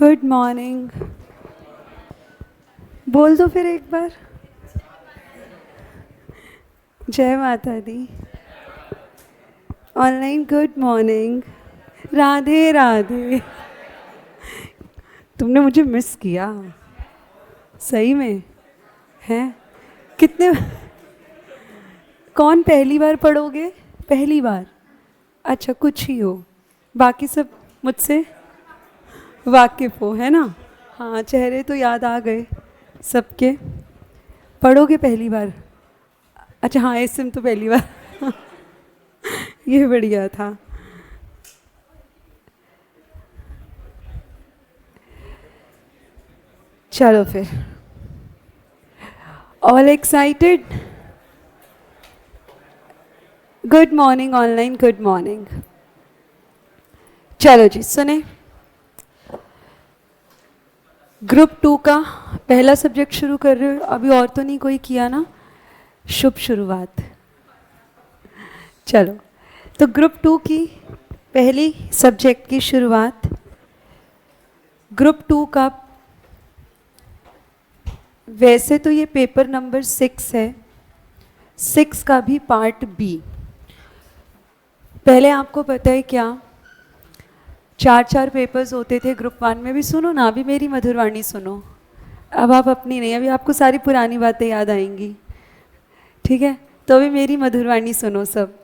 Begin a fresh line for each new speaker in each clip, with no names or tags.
Good morning. बोल दो फिर एक बार। जय माता दी। Online good morning. Radhe Radhe. तुमने मुझे मिस किया सही में है। कितने कौन पहली बार पढ़ोगे? पहली बार? अच्छा, कुछ ही हो, बाकी सब मुझसे वाकिफ़ हो, है ना? हाँ, चेहरे तो याद आ गए सबके। पढ़ोगे पहली बार? अच्छा हाँ, एसएम तो पहली बार। ये बढ़िया था। चलो फिर, all excited? Good morning online, good morning. चलो जी सुने, ग्रुप 2 का पहला सब्जेक्ट शुरू कर रहे हो। अभी और तो नहीं कोई किया ना? शुभ शुरुआत। चलो, तो ग्रुप 2 की पहली सब्जेक्ट की शुरुआत। ग्रुप 2 का वैसे तो ये पेपर नंबर 6 है, 6 का भी पार्ट बी। पहले आपको पता है क्या, 4 पेपर्स होते थे ग्रुप 1 में भी। सुनो ना, अभी मेरी मधुरवाणी सुनो। अब आप अपनी नहीं, अभी आपको सारी पुरानी बातें याद आएंगी, ठीक है? तो अभी मेरी मधुरवाणी सुनो सब।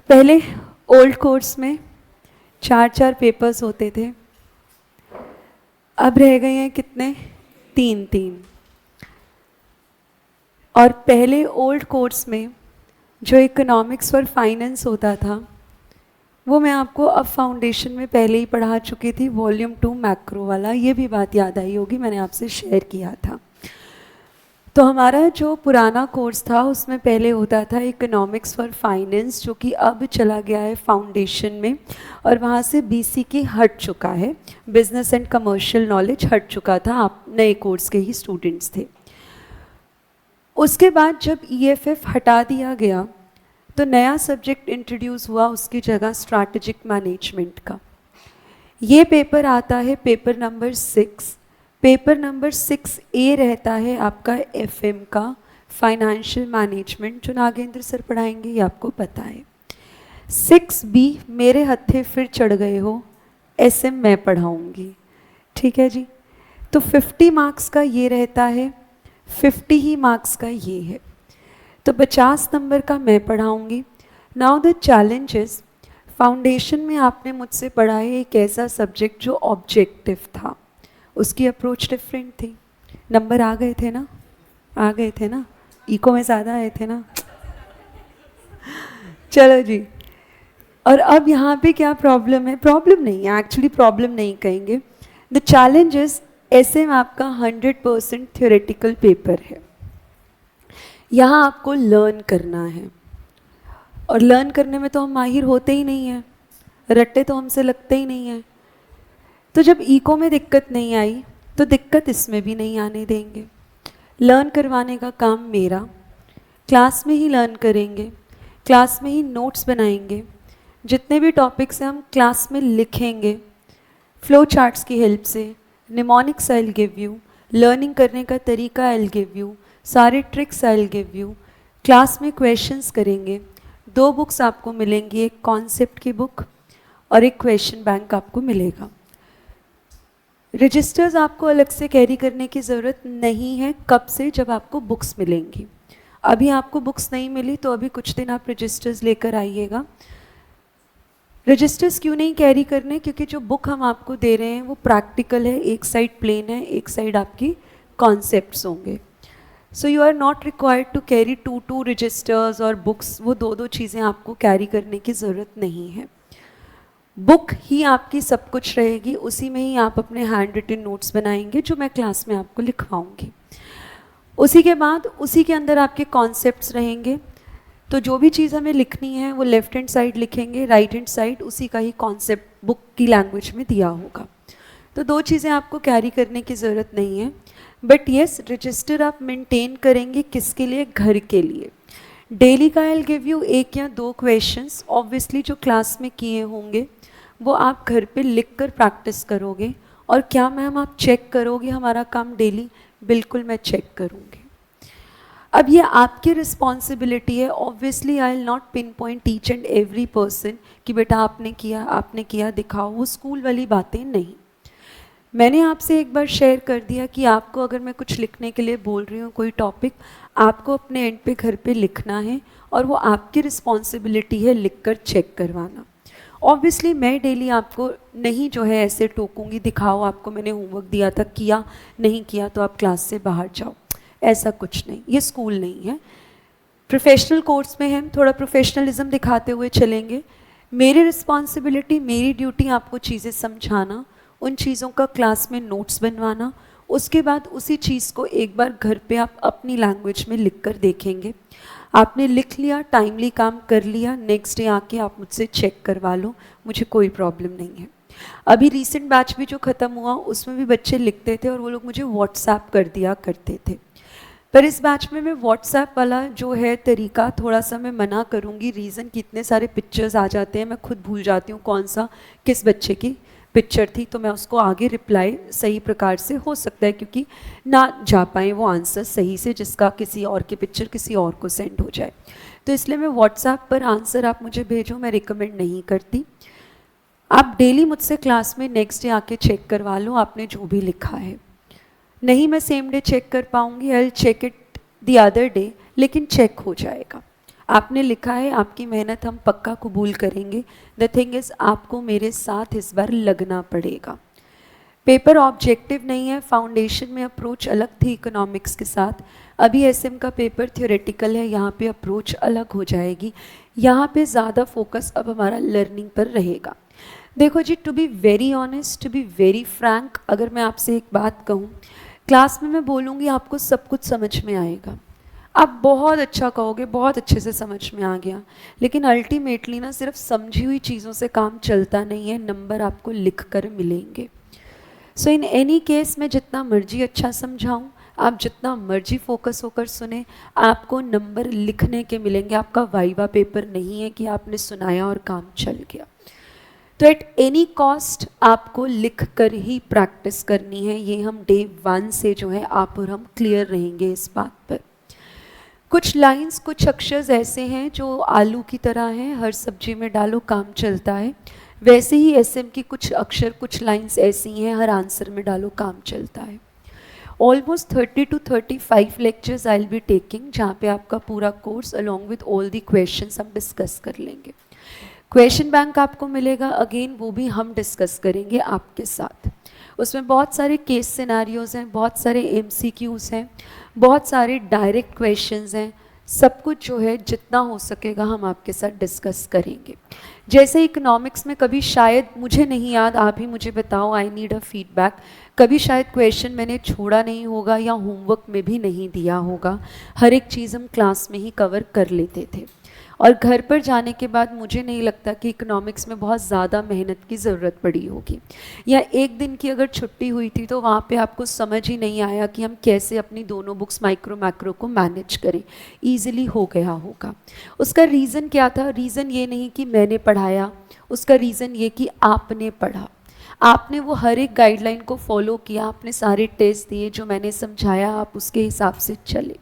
पहले ओल्ड कोर्स में 4 पेपर्स होते थे, अब रह गए हैं कितने? 3। और पहले ओल्ड कोर्स में जो इकोनॉमिक्स और फाइनेंस होता था, वो मैं आपको अब फाउंडेशन में पहले ही पढ़ा चुकी थी, वॉल्यूम 2 मैक्रो वाला। ये भी बात याद आई होगी, मैंने आपसे शेयर किया था। तो हमारा जो पुराना कोर्स था उसमें पहले होता था इकोनॉमिक्स फॉर फाइनेंस, जो कि अब चला गया है फाउंडेशन में, और वहाँ से बीसी की हट चुका है, बिजनेस एंड कमर्शियल नॉलेज हट चुका था। आप नए कोर्स के ही स्टूडेंट्स थे। उसके बाद जब ईएफएफ हटा दिया गया तो नया सब्जेक्ट इंट्रोड्यूस हुआ उसकी जगह, स्ट्रैटेजिक मैनेजमेंट का। ये पेपर आता है paper number 6। Paper number 6A रहता है आपका एफएम का, फाइनेंशियल मैनेजमेंट, जो नागेंद्र सर पढ़ाएंगे, ये आपको पता है। 6B मेरे हत्थे फिर चढ़ गए हो, एसएम मैं पढ़ाऊंगी, ठीक है जी? तो 50 मार्क्स का ये रहता है, 50 ही मार्क्स का ये है, तो 50 नंबर का मैं पढ़ाऊंगी। नाउ द चैलेंजेस, फाउंडेशन में आपने मुझसे पढ़ा है एक ऐसा सब्जेक्ट जो ऑब्जेक्टिव था, उसकी अप्रोच डिफरेंट थी। नंबर आ गए थे ना? आ गए थे ना? इको में ज़्यादा आए थे ना? चलो जी। और अब यहाँ पे क्या प्रॉब्लम है? प्रॉब्लम नहीं है, एक्चुअली प्रॉब्लम नहीं कहेंगे। द चैलेंज इज, ऐसे में आपका 100% थ्योरेटिकल पेपर है। यहाँ आपको लर्न करना है, और लर्न करने में तो हम माहिर होते ही नहीं हैं, रट्टे तो हमसे लगते ही नहीं हैं। तो जब इको में दिक्कत नहीं आई तो दिक्कत इसमें भी नहीं आने देंगे। लर्न करवाने का काम मेरा, क्लास में ही लर्न करेंगे, क्लास में ही नोट्स बनाएंगे, जितने भी टॉपिक्स हैं हम क्लास में लिखेंगे, फ्लो चार्ट्स की हेल्प से, mnemonics I will give you, learning करने का तरीका आई विल गिव यू, सारे tricks I will give you. Class में क्वेश्चंस करेंगे। 2 बुक्स आपको मिलेंगी, एक कॉन्सेप्ट की बुक और एक क्वेश्चन बैंक आपको मिलेगा। रजिस्टर्स आपको अलग से कैरी करने की ज़रूरत नहीं है। कब से? जब आपको बुक्स मिलेंगी। अभी आपको बुक्स नहीं मिली तो अभी कुछ दिन आप रजिस्टर्स लेकर आइएगा। रजिस्टर्स क्यों नहीं कैरी करने? क्योंकि जो बुक हम आपको दे रहे हैं वो प्रैक्टिकल है, एक साइड प्लेन है, एक साइड आपकी कॉन्सेप्ट्स होंगे। So you are not required to carry 2 registers और बुक्स, वो 2 चीज़ें आपको कैरी करने की ज़रूरत नहीं है। बुक ही आपकी सब कुछ रहेगी, उसी में ही आप अपने हैंड रिटन नोट्स बनाएंगे जो मैं क्लास में आपको लिखवाऊंगी। उसी के बाद उसी के अंदर आपके कॉन्सेप्ट्स रहेंगे। तो जो भी चीज़ हमें लिखनी है वो लेफ्ट हैंड साइड लिखेंगे, राइट हैंड साइड उसी का ही कॉन्सेप्ट बुक की लैंग्वेज में दिया होगा। तो 2 चीज़ें आपको कैरी करने की ज़रूरत नहीं है। बट येस, रजिस्टर आप मेंटेन करेंगे किसके लिए? घर के लिए। डेली का आई विल गिव यू 1 या 2 क्वेश्चंस, ऑब्वियसली जो क्लास में किए होंगे। वो आप घर पे लिख कर प्रैक्टिस करोगे। और क्या मैम आप चेक करोगे हमारा काम डेली? बिल्कुल मैं चेक करूँगी। अब ये आपकी रिस्पॉन्सिबिलिटी है। Obviously I will not pin point each and every person कि बेटा आपने किया दिखाओ, वो स्कूल वाली बातें नहीं। मैंने आपसे एक बार शेयर कर दिया कि आपको अगर मैं कुछ लिखने के लिए बोल रही हूँ कोई टॉपिक, आपको अपने एंड पे घर पे लिखना है और वो आपकी रिस्पॉन्सिबिलिटी है लिख कर चेक करवाना। ऑब्वियसली मैं डेली आपको नहीं जो है ऐसे टोकूंगी, दिखाओ आपको मैंने होमवर्क दिया था, किया नहीं किया तो आप क्लास से बाहर जाओ, ऐसा कुछ नहीं। ये स्कूल नहीं है, प्रोफेशनल कोर्स में हम थोड़ा प्रोफेशनलिज्म दिखाते हुए चलेंगे। मेरी रिस्पॉन्सिबिलिटी, मेरी ड्यूटी आपको चीज़ें समझाना, उन चीज़ों का क्लास में नोट्स बनवाना, उसके बाद उसी चीज़ को एक बार घर पे आप अपनी लैंग्वेज में लिख कर देखेंगे। आपने लिख लिया, टाइमली काम कर लिया, नेक्स्ट डे आके आप मुझसे चेक करवा लो, मुझे कोई प्रॉब्लम नहीं है। अभी रीसेंट बैच भी जो ख़त्म हुआ उसमें भी बच्चे लिखते थे और वो लोग मुझे व्हाट्सएप कर दिया करते थे। पर इस बैच में मैं व्हाट्सएप वाला जो है तरीका थोड़ा सा मैं मना करूँगी। रीज़न कि इतने सारे पिक्चर्स आ जाते हैं, मैं खुद भूल जाती हूँ कौन सा किस बच्चे की पिक्चर थी, तो मैं उसको आगे रिप्लाई सही प्रकार से हो सकता है क्योंकि ना जा पाए वो आंसर सही से, जिसका किसी और की पिक्चर किसी और को सेंड हो जाए। तो इसलिए मैं व्हाट्सएप पर आंसर आप मुझे भेजो, मैं रिकमेंड नहीं करती। आप डेली मुझसे क्लास में नेक्स्ट डे आके चेक करवा लो आपने जो भी लिखा है। नहीं मैं सेम डे चेक कर पाऊँगी, I will check it the other day, लेकिन चेक हो जाएगा। आपने लिखा है, आपकी मेहनत हम पक्का कबूल करेंगे। द थिंग इज़ आपको मेरे साथ इस बार लगना पड़ेगा। पेपर ऑब्जेक्टिव नहीं है, फाउंडेशन में अप्रोच अलग थी इकोनॉमिक्स के साथ, अभी एसएम का पेपर थ्योरेटिकल है, यहाँ पे अप्रोच अलग हो जाएगी। यहाँ पे ज़्यादा फोकस अब हमारा लर्निंग पर रहेगा। देखो जी, to be very honest, to be very frank, अगर मैं आपसे एक बात कहूँ, क्लास में मैं बोलूँगी आपको सब कुछ समझ में आएगा, आप बहुत अच्छा कहोगे बहुत अच्छे से समझ में आ गया, लेकिन अल्टीमेटली ना सिर्फ समझी हुई चीज़ों से काम चलता नहीं है, नंबर आपको लिख कर मिलेंगे। सो इन एनी केस मैं जितना मर्जी अच्छा समझाऊँ, आप जितना मर्जी फोकस होकर सुने, आपको नंबर लिखने के मिलेंगे। आपका वाइवा पेपर नहीं है कि आपने सुनाया और काम चल गया। तो एट एनी कॉस्ट आपको लिख कर ही प्रैक्टिस करनी है। ये हम डे 1 से जो है आप और हम क्लियर रहेंगे इस बात पर। कुछ लाइंस, कुछ अक्षर ऐसे हैं जो आलू की तरह हैं, हर सब्जी में डालो काम चलता है। वैसे ही एसएम की कुछ अक्षर, कुछ लाइंस ऐसी हैं, हर आंसर में डालो काम चलता है। Almost 30 to 35 lectures I will be taking, जहाँ पे आपका पूरा course along with all the questions हम डिस्कस कर लेंगे। क्वेश्चन बैंक आपको मिलेगा, अगेन वो भी हम डिस्कस करेंगे आपके साथ। उसमें बहुत सारे केस सिनारियोज़ हैं, बहुत सारे एमसीक्यूज़ हैं, बहुत सारे डायरेक्ट क्वेश्चंस हैं। सब कुछ जो है जितना हो सकेगा हम आपके साथ डिस्कस करेंगे। जैसे इकोनॉमिक्स में कभी शायद, मुझे नहीं याद, आप ही मुझे बताओ, आई नीड अ फीडबैक, कभी शायद क्वेश्चन मैंने छोड़ा नहीं होगा या होमवर्क में भी नहीं दिया होगा। हर एक चीज़ हम क्लास में ही कवर कर लेते थे और घर पर जाने के बाद मुझे नहीं लगता कि इकोनॉमिक्स में बहुत ज़्यादा मेहनत की ज़रूरत पड़ी होगी, या एक दिन की अगर छुट्टी हुई थी तो वहाँ पे आपको समझ ही नहीं आया कि हम कैसे अपनी दोनों बुक्स माइक्रो मैक्रो को मैनेज करें, ईजिली हो गया होगा। उसका रीज़न क्या था? रीज़न ये नहीं कि मैंने पढ़ाया, उसका रीज़न ये कि आपने पढ़ा, आपने वो हर एक गाइडलाइन को फॉलो किया, आपने सारे टेस्ट दिए, जो मैंने समझाया आप उसके हिसाब से चले।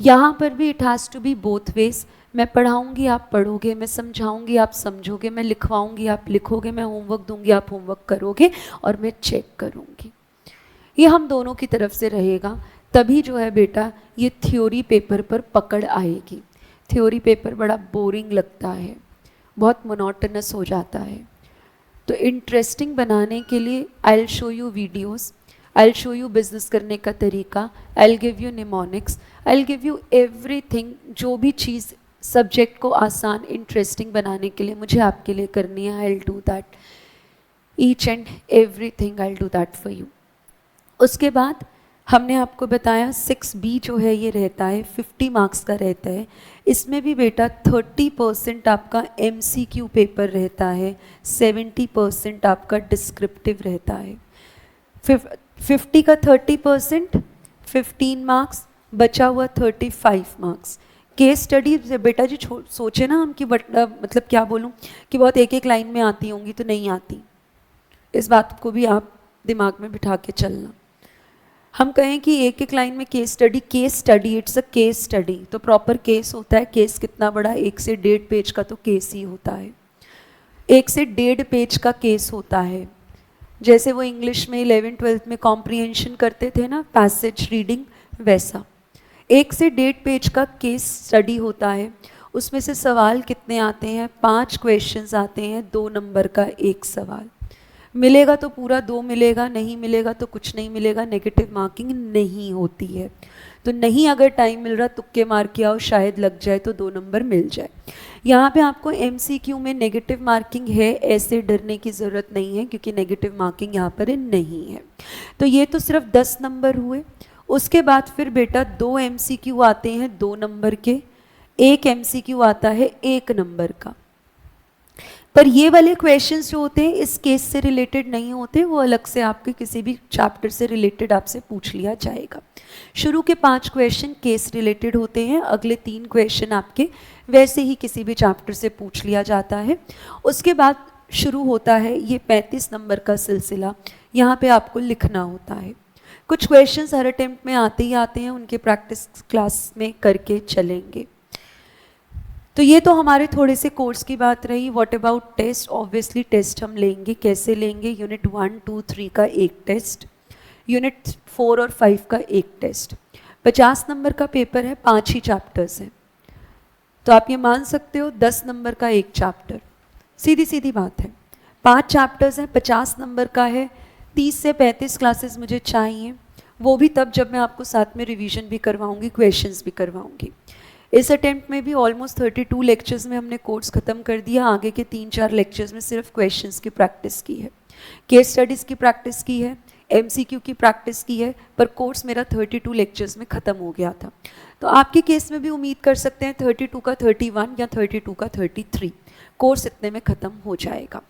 यहाँ पर भी it has to be both ways. मैं पढ़ाऊँगी आप पढ़ोगे, मैं समझाऊँगी आप समझोगे, मैं लिखवाऊँगी आप लिखोगे, मैं होमवर्क दूँगी आप होमवर्क करोगे और मैं चेक करूँगी। ये हम दोनों की तरफ से रहेगा, तभी जो है बेटा ये थ्योरी पेपर पर पकड़ आएगी। थ्योरी पेपर बड़ा बोरिंग लगता है, बहुत मोनोटोनस हो जाता है। तो इंटरेस्टिंग बनाने के लिए I will show you videos, I will show you business करने का तरीका, I will give you mnemonics, I will give you everything. जो भी चीज़ सब्जेक्ट को आसान इंटरेस्टिंग बनाने के लिए मुझे आपके लिए करनी है, I will do that, each and everything I will do that for you. उसके बाद हमने आपको बताया 6B जो है ये रहता है 50 मार्क्स का रहता है। इसमें भी बेटा 30% आपका MCQ पेपर रहता है, 70% आपका डिस्क्रिप्टिव रहता है। 50 का 30%, 15 मार्क्स, बचा हुआ 35 मार्क्स। केस स्टडी बेटा जी सोचे ना हम कि मतलब क्या बोलूँ कि बहुत एक एक लाइन में आती होंगी, तो नहीं आती। इस बात को भी आप दिमाग में बिठा के चलना। हम कहें कि एक एक लाइन में case study it's a case study, तो प्रॉपर केस होता है। केस कितना बड़ा, 1 से 1.5 पेज का तो केस ही होता है। 1 से 1.5 पेज का केस होता है। जैसे वो इंग्लिश में 11th-12th में कॉम्प्रिहेंशन करते थे ना, पैसेज रीडिंग, वैसा 1 से 1.5 पेज का केस स्टडी होता है। उसमें से सवाल कितने आते हैं? 5 क्वेश्चंस आते हैं, 2 नंबर का एक सवाल। मिलेगा तो पूरा 2 मिलेगा, नहीं मिलेगा तो कुछ नहीं मिलेगा, नेगेटिव मार्किंग नहीं होती है। तो नहीं अगर टाइम मिल रहा तुक्के मार के आओ, शायद लग जाए तो 2 नंबर मिल जाए। यहाँ पे आपको MCQ में नेगेटिव मार्किंग है, ऐसे डरने की ज़रूरत नहीं है, क्योंकि नेगेटिव मार्किंग यहाँ पर नहीं है। तो ये तो सिर्फ 10 नंबर हुए। उसके बाद फिर बेटा 2 MCQ आते हैं 2 नंबर के, 1 MCQ आता है 1 नंबर का। पर ये वाले क्वेश्चंस जो होते हैं इस केस से रिलेटेड नहीं होते, वो अलग से आपके किसी भी चैप्टर से रिलेटेड आपसे पूछ लिया जाएगा। शुरू के 5 क्वेश्चन केस रिलेटेड होते हैं, अगले 3 क्वेश्चन आपके वैसे ही किसी भी चैप्टर से पूछ लिया जाता है। उसके बाद शुरू होता है ये 35 नंबर का सिलसिला। यहाँ पे आपको लिखना होता है। कुछ क्वेश्चंस हर अटेम्प्ट में आते ही आते हैं, उनके प्रैक्टिस क्लास में करके चलेंगे। तो ये तो हमारे थोड़े से कोर्स की बात रही। What about test? Obviously test हम लेंगे। कैसे लेंगे? यूनिट 1, 2, 3 का एक टेस्ट, यूनिट 4 और 5 का एक टेस्ट। 50 नंबर का पेपर है, 5 ही चैप्टर्स हैं, तो आप ये मान सकते हो 10 नंबर का एक चैप्टर। सीधी सीधी बात है। 5 चैप्टर्स हैं, 50 नंबर का है। 30 से 35 क्लासेस मुझे चाहिए, वो भी तब जब मैं आपको साथ में रिवीजन भी करवाऊंगी, क्वेश्चंस भी करवाऊंगी। इस अटेम्प्ट में भी ऑलमोस्ट 32 लेक्चर्स में हमने कोर्स ख़त्म कर दिया। आगे के 3-4 लेक्चर्स में सिर्फ क्वेश्चंस की प्रैक्टिस की है, केस स्टडीज़ की प्रैक्टिस की है, MCQ की प्रैक्टिस की है, पर कोर्स मेरा 32 लेक्चर्स में ख़त्म हो गया था। तो आपके केस में भी उम्मीद कर सकते हैं 32 का 31 या 32 का 33 कोर्स इतने में ख़त्म हो जाएगा।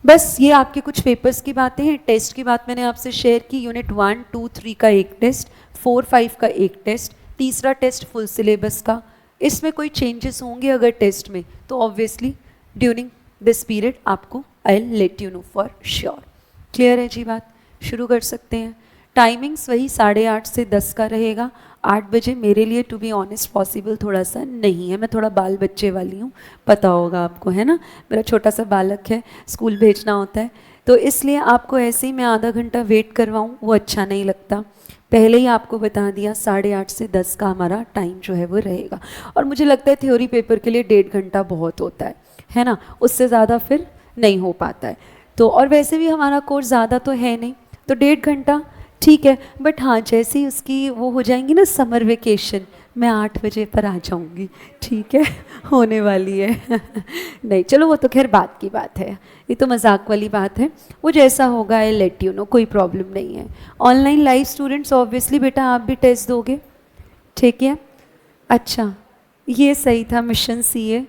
बस ये आपके कुछ पेपर्स की बातें हैं। टेस्ट की बात मैंने आपसे शेयर की। यूनिट 1, 2, 3 का एक टेस्ट, 4, 5 का एक टेस्ट, तीसरा टेस्ट फुल सिलेबस का। इसमें कोई चेंजेस होंगे अगर टेस्ट में, तो ऑब्वियसली ड्यूरिंग दिस पीरियड आपको I will let you know for sure. Clear है जी बात? शुरू कर सकते हैं। टाइमिंग्स वही 8:30 से 10 का रहेगा। 8 बजे मेरे लिए टू बी ऑनेस्ट पॉसिबल थोड़ा सा नहीं है, मैं थोड़ा बाल बच्चे वाली हूँ, पता होगा आपको, है ना। मेरा छोटा सा बालक है, स्कूल भेजना होता है, तो इसलिए आपको ऐसे ही मैं आधा घंटा वेट करवाऊँ वो अच्छा नहीं लगता। पहले ही आपको बता दिया 8:30 से 10 का हमारा टाइम जो है वो रहेगा। और मुझे लगता है थ्योरी पेपर के लिए 1.5 घंटा बहुत होता है ना, उससे ज़्यादा फिर नहीं हो पाता है। तो और वैसे भी हमारा कोर्स ज़्यादा तो है नहीं, तो 1.5 घंटा ठीक है। बट हाँ, जैसे ही उसकी वो हो जाएंगी ना समर वेकेशन, मैं 8 बजे पर आ जाऊंगी, ठीक है। होने वाली है। नहीं चलो, वो तो खैर बात की बात है, ये तो मजाक वाली बात है। वो जैसा होगा आई लेट यू नो, कोई प्रॉब्लम नहीं है। ऑनलाइन लाइव स्टूडेंट्स ऑब्वियसली बेटा आप भी टेस्ट दोगे, ठीक है। अच्छा, ये सही था, मिशन CA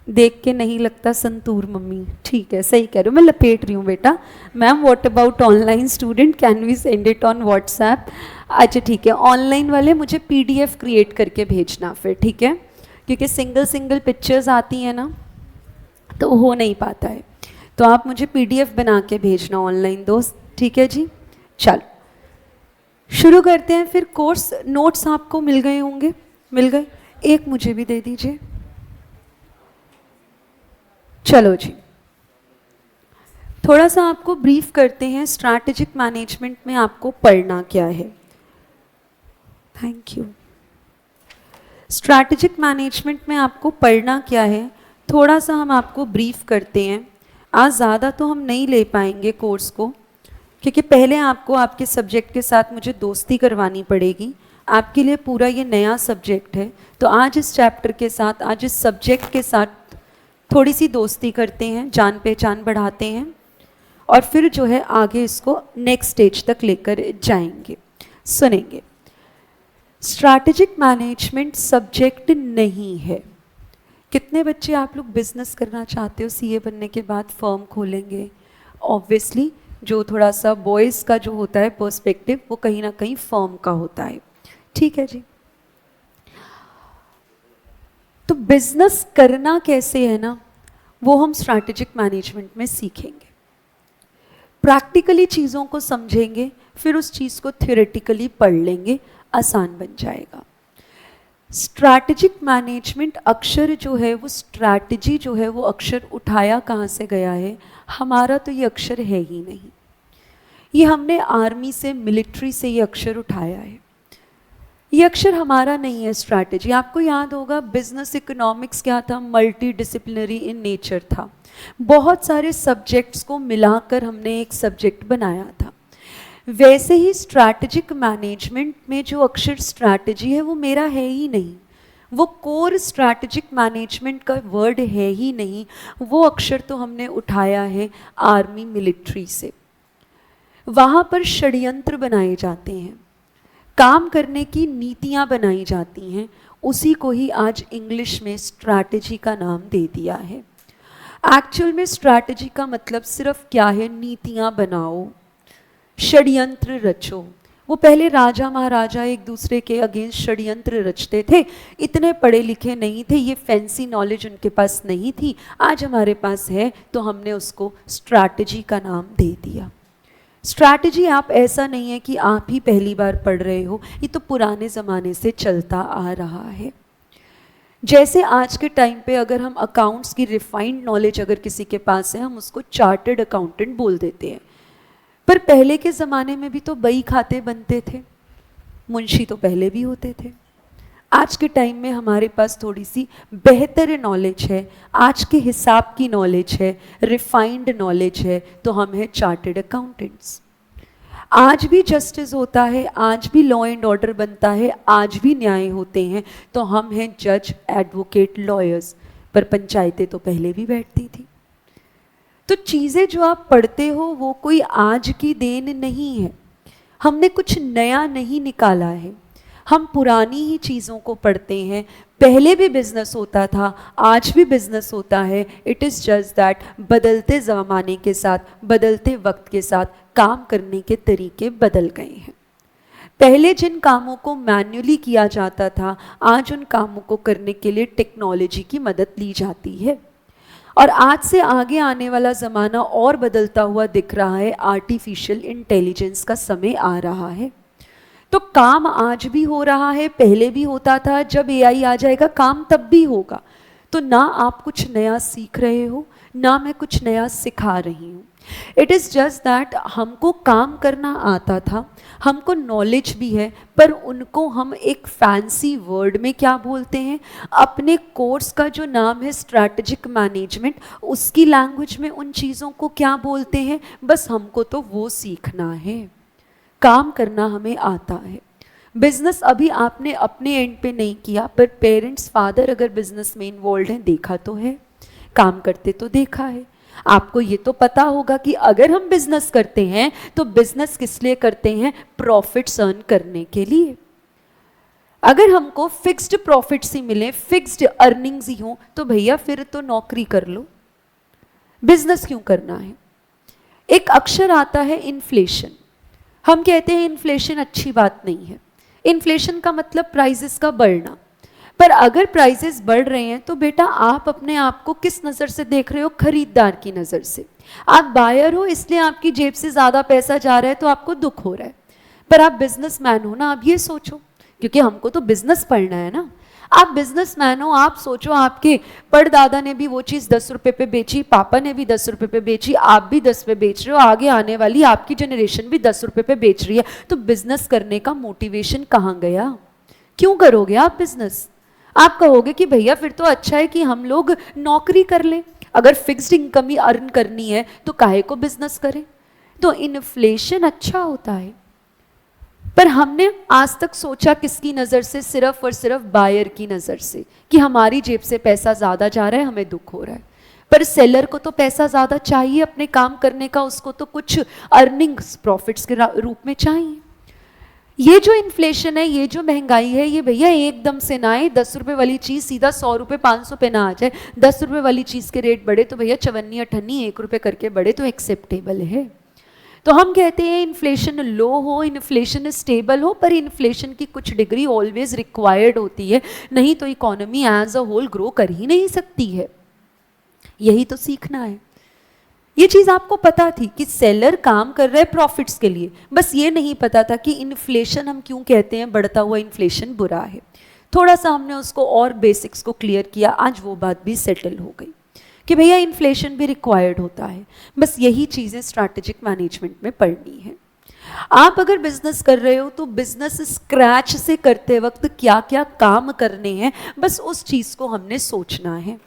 देख के नहीं लगता संतूर मम्मी, ठीक है, सही कह रहे हो, मैं लपेट रही हूँ बेटा। Ma'am what about online student, can we send it on WhatsApp? अच्छा ठीक है, ऑनलाइन वाले मुझे PDF क्रिएट करके भेजना फिर, ठीक है, क्योंकि सिंगल सिंगल पिक्चर्स आती हैं ना तो हो नहीं पाता है। तो आप मुझे PDF बना के भेजना ऑनलाइन दोस्त, ठीक है जी। चलो शुरू करते हैं फिर। कोर्स नोट्स आपको मिल गए होंगे, मिल गए? एक मुझे भी दे दीजिए। चलो जी, थोड़ा सा आपको ब्रीफ करते हैं स्ट्रैटेजिक मैनेजमेंट में आपको पढ़ना क्या है। Thank you. स्ट्रैटेजिक मैनेजमेंट में आपको पढ़ना क्या है, थोड़ा सा हम आपको ब्रीफ करते हैं। आज ज़्यादा तो हम नहीं ले पाएंगे कोर्स को, क्योंकि पहले आपको आपके सब्जेक्ट के साथ मुझे दोस्ती करवानी पड़ेगी। आपके लिए पूरा ये नया सब्जेक्ट है, तो आज इस चैप्टर के साथ, आज इस सब्जेक्ट के साथ थोड़ी सी दोस्ती करते हैं, जान पहचान बढ़ाते हैं, और फिर जो है आगे इसको नेक्स्ट स्टेज तक लेकर जाएंगे। सुनेंगे, स्ट्रैटेजिक मैनेजमेंट सब्जेक्ट नहीं है। कितने बच्चे आप लोग बिजनेस करना चाहते हो, CA बनने के बाद फर्म खोलेंगे? ऑब्वियसली जो थोड़ा सा बॉयज़ का जो होता है पर्सपेक्टिव, वो कहीं ना कहीं फर्म का होता है, ठीक है जी। तो बिजनेस करना कैसे है ना, वो हम स्ट्रैटेजिक मैनेजमेंट में सीखेंगे। प्रैक्टिकली चीज़ों को समझेंगे, फिर उस चीज़ को थ्योरेटिकली पढ़ लेंगे, आसान बन जाएगा। स्ट्रैटेजिक मैनेजमेंट अक्षर जो है वो, स्ट्रैटेजी जो है वो अक्षर उठाया कहाँ से गया है? हमारा तो ये अक्षर है ही नहीं, ये हमने आर्मी से, मिलिट्री से ये अक्षर उठाया है। ये अक्षर हमारा नहीं है। स्ट्रैटेजी आपको याद होगा, बिजनेस इकोनॉमिक्स क्या था? मल्टी डिसिप्लिनरी इन नेचर था। बहुत सारे सब्जेक्ट्स को मिलाकर हमने एक सब्जेक्ट बनाया था। वैसे ही स्ट्रैटेजिक मैनेजमेंट में जो अक्षर स्ट्रैटेजी है वो मेरा है ही नहीं, वो कोर स्ट्रैटेजिक मैनेजमेंट का वर्ड है ही नहीं। वो अक्षर तो हमने उठाया है आर्मी, मिलिट्री से। वहाँ पर षड्यंत्र बनाए जाते हैं, काम करने की नीतियाँ बनाई जाती हैं, उसी को ही आज इंग्लिश में स्ट्रैटेजी का नाम दे दिया है। एक्चुअल में स्ट्रैटेजी का मतलब सिर्फ क्या है? नीतियाँ बनाओ, षड्यंत्र रचो। वो पहले राजा महाराजा एक दूसरे के अगेंस्ट षड्यंत्र रचते थे, इतने पढ़े लिखे नहीं थे, ये फैंसी नॉलेज उनके पास नहीं थी। आज हमारे पास है तो हमने उसको स्ट्रैटेजी का नाम दे दिया। स्ट्रैटेजी आप ऐसा नहीं है कि आप ही पहली बार पढ़ रहे हो, ये तो पुराने ज़माने से चलता आ रहा है। जैसे आज के टाइम पे अगर हम अकाउंट्स की रिफाइंड नॉलेज अगर किसी के पास है, हम उसको चार्टर्ड अकाउंटेंट बोल देते हैं। पर पहले के ज़माने में भी तो बही खाते बनते थे, मुंशी तो पहले भी होते थे। आज के टाइम में हमारे पास थोड़ी सी बेहतर नॉलेज है, आज के हिसाब की नॉलेज है, रिफाइंड नॉलेज है, तो हम हैं चार्टर्ड अकाउंटेंट्स। आज भी जस्टिस होता है, आज भी लॉ एंड ऑर्डर बनता है, आज भी न्याय होते हैं, तो हम हैं जज, एडवोकेट, लॉयर्स। पर पंचायतें तो पहले भी बैठती थी। तो चीज़ें जो आप पढ़ते हो वो कोई आज की देन नहीं है, हमने कुछ नया नहीं निकाला है, हम पुरानी ही चीज़ों को पढ़ते हैं। पहले भी बिजनेस होता था, आज भी बिजनेस होता है। इट इज़ जस्ट दैट बदलते ज़माने के साथ, बदलते वक्त के साथ काम करने के तरीके बदल गए हैं। पहले जिन कामों को मैन्युअली किया जाता था, आज उन कामों को करने के लिए टेक्नोलॉजी की मदद ली जाती है। और आज से आगे आने वाला ज़माना और बदलता हुआ दिख रहा है, आर्टिफिशियल इंटेलिजेंस का समय आ रहा है। तो काम आज भी हो रहा है, पहले भी होता था, जब एआई आ जाएगा काम तब भी होगा। तो ना आप कुछ नया सीख रहे हो, ना मैं कुछ नया सिखा रही हूँ। इट इज़ जस्ट दैट हमको काम करना आता था, हमको नॉलेज भी है, पर उनको हम एक फैंसी वर्ड में क्या बोलते हैं, अपने कोर्स का जो नाम है स्ट्रैटेजिक मैनेजमेंट, उसकी लैंग्वेज में उन चीज़ों को क्या बोलते हैं, बस हमको तो वो सीखना है। काम करना हमें आता है। बिजनेस अभी आपने अपने एंड पे नहीं किया, पर पेरेंट्स, फादर अगर बिजनेस में इन्वॉल्व हैं, देखा तो है, काम करते तो देखा है। आपको ये तो पता होगा कि अगर हम बिजनेस करते हैं तो बिजनेस किस लिए करते हैं? प्रॉफिट्स अर्न करने के लिए। अगर हमको फिक्स्ड प्रॉफिट्स ही मिले, फिक्स्ड अर्निंग्स ही हो, तो भैया फिर तो नौकरी कर लो, बिजनेस क्यों करना है? एक अक्षर आता है इन्फ्लेशन। हम कहते हैं इन्फ्लेशन अच्छी बात नहीं है। इन्फ्लेशन का मतलब प्राइसेस का बढ़ना। पर अगर प्राइसेस बढ़ रहे हैं तो बेटा आप अपने आप को किस नज़र से देख रहे हो? खरीदार की नज़र से। आप बायर हो, इसलिए आपकी जेब से ज़्यादा पैसा जा रहा है तो आपको दुख हो रहा है। पर आप बिजनेसमैन हो ना, आप ये सोचो, क्योंकि हमको तो बिजनेस पढ़ना है ना। आप बिजनेसमैन हो, आप सोचो आपके परदादा ने भी वो चीज़ 10 रुपये पे बेची, पापा ने भी 10 रुपये पे बेची, आप भी 10 पे बेच रहे हो, आगे आने वाली आपकी जनरेशन भी 10 रुपये पे बेच रही है। तो बिजनेस करने का मोटिवेशन कहाँ गया? क्यों करोगे आप बिजनेस? आप कहोगे कि भैया फिर तो अच्छा है कि हम लोग नौकरी कर लें, अगर फिक्स्ड इनकम ही अर्न करनी है तो काहे को बिजनेस करें? तो इन्फ्लेशन अच्छा होता है, पर हमने आज तक सोचा किसकी नज़र से? सिर्फ और सिर्फ बायर की नज़र से, कि हमारी जेब से पैसा ज़्यादा जा रहा है, हमें दुख हो रहा है। पर सेलर को तो पैसा ज़्यादा चाहिए अपने काम करने का, उसको तो कुछ अर्निंग्स, प्रॉफिट्स के रूप में चाहिए। ये जो इन्फ्लेशन है, ये जो महंगाई है, ये भैया एकदम से ना आए। 10 रुपये वाली चीज़ सीधा 100 रुपये 500 पे ना आ जाए। 10 रुपये वाली चीज़ के रेट बढ़े तो भैया 54 58 1 रुपये करके बढ़े तो एक्सेप्टेबल है। तो हम कहते हैं इन्फ्लेशन लो हो, इन्फ्लेशन स्टेबल हो, पर इन्फ्लेशन की कुछ डिग्री ऑलवेज रिक्वायर्ड होती है, नहीं तो economy as a whole grow कर ही नहीं सकती है। यही तो सीखना है। ये चीज आपको पता थी कि सेलर काम कर रहा है प्रॉफिट्स के लिए, बस ये नहीं पता था कि इन्फ्लेशन हम क्यों कहते हैं, बढ़ता हुआ इन्फ्लेशन बुरा है। थोड़ा सा हमने उसको और बेसिक्स को क्लियर किया, आज वो बात भी सेटल हो गई कि भैया इन्फ्लेशन भी रिक्वायर्ड होता है। बस यही चीजें स्ट्रैटेजिक मैनेजमेंट में पढ़नी है। आप अगर बिजनेस कर रहे हो तो बिजनेस स्क्रैच से करते वक्त क्या क्या काम करने हैं, बस उस चीज को हमने सोचना है।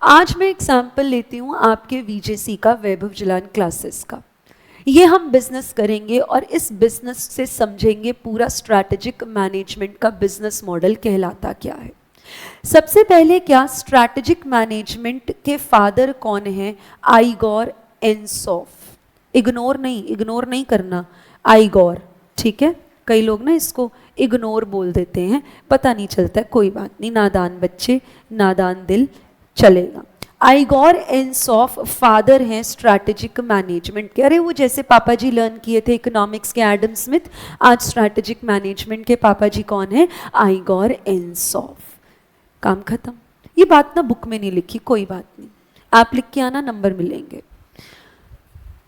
आज मैं एग्जाम्पल लेती हूँ आपके वीजेसी का, वैभव जलान क्लासेस का। ये हम बिजनेस करेंगे और इस बिजनेस से समझेंगे पूरा स्ट्रैटेजिक मैनेजमेंट का बिजनेस मॉडल कहलाता क्या है। सबसे पहले क्या, स्ट्रैटेजिक मैनेजमेंट के फादर कौन है? आइगोर एनसॉफ। इग्नोर नहीं करना, आइगोर, ठीक है। कई लोग ना इसको इग्नोर बोल देते हैं, पता नहीं चलता है, कोई बात नहीं, नादान बच्चे नादान दिल, चलेगा। आइगोर एनसॉफ फादर हैं स्ट्रैटेजिक मैनेजमेंट के। अरे वो जैसे पापा जी लर्न किए थे इकोनॉमिक्स के एडम स्मिथ, आज स्ट्रैटेजिक मैनेजमेंट के पापा जी कौन है? आइगोर एनसॉफ। काम खत्म। ये बात ना बुक में नहीं लिखी, कोई बात नहीं, आप लिख के आना, नंबर मिलेंगे,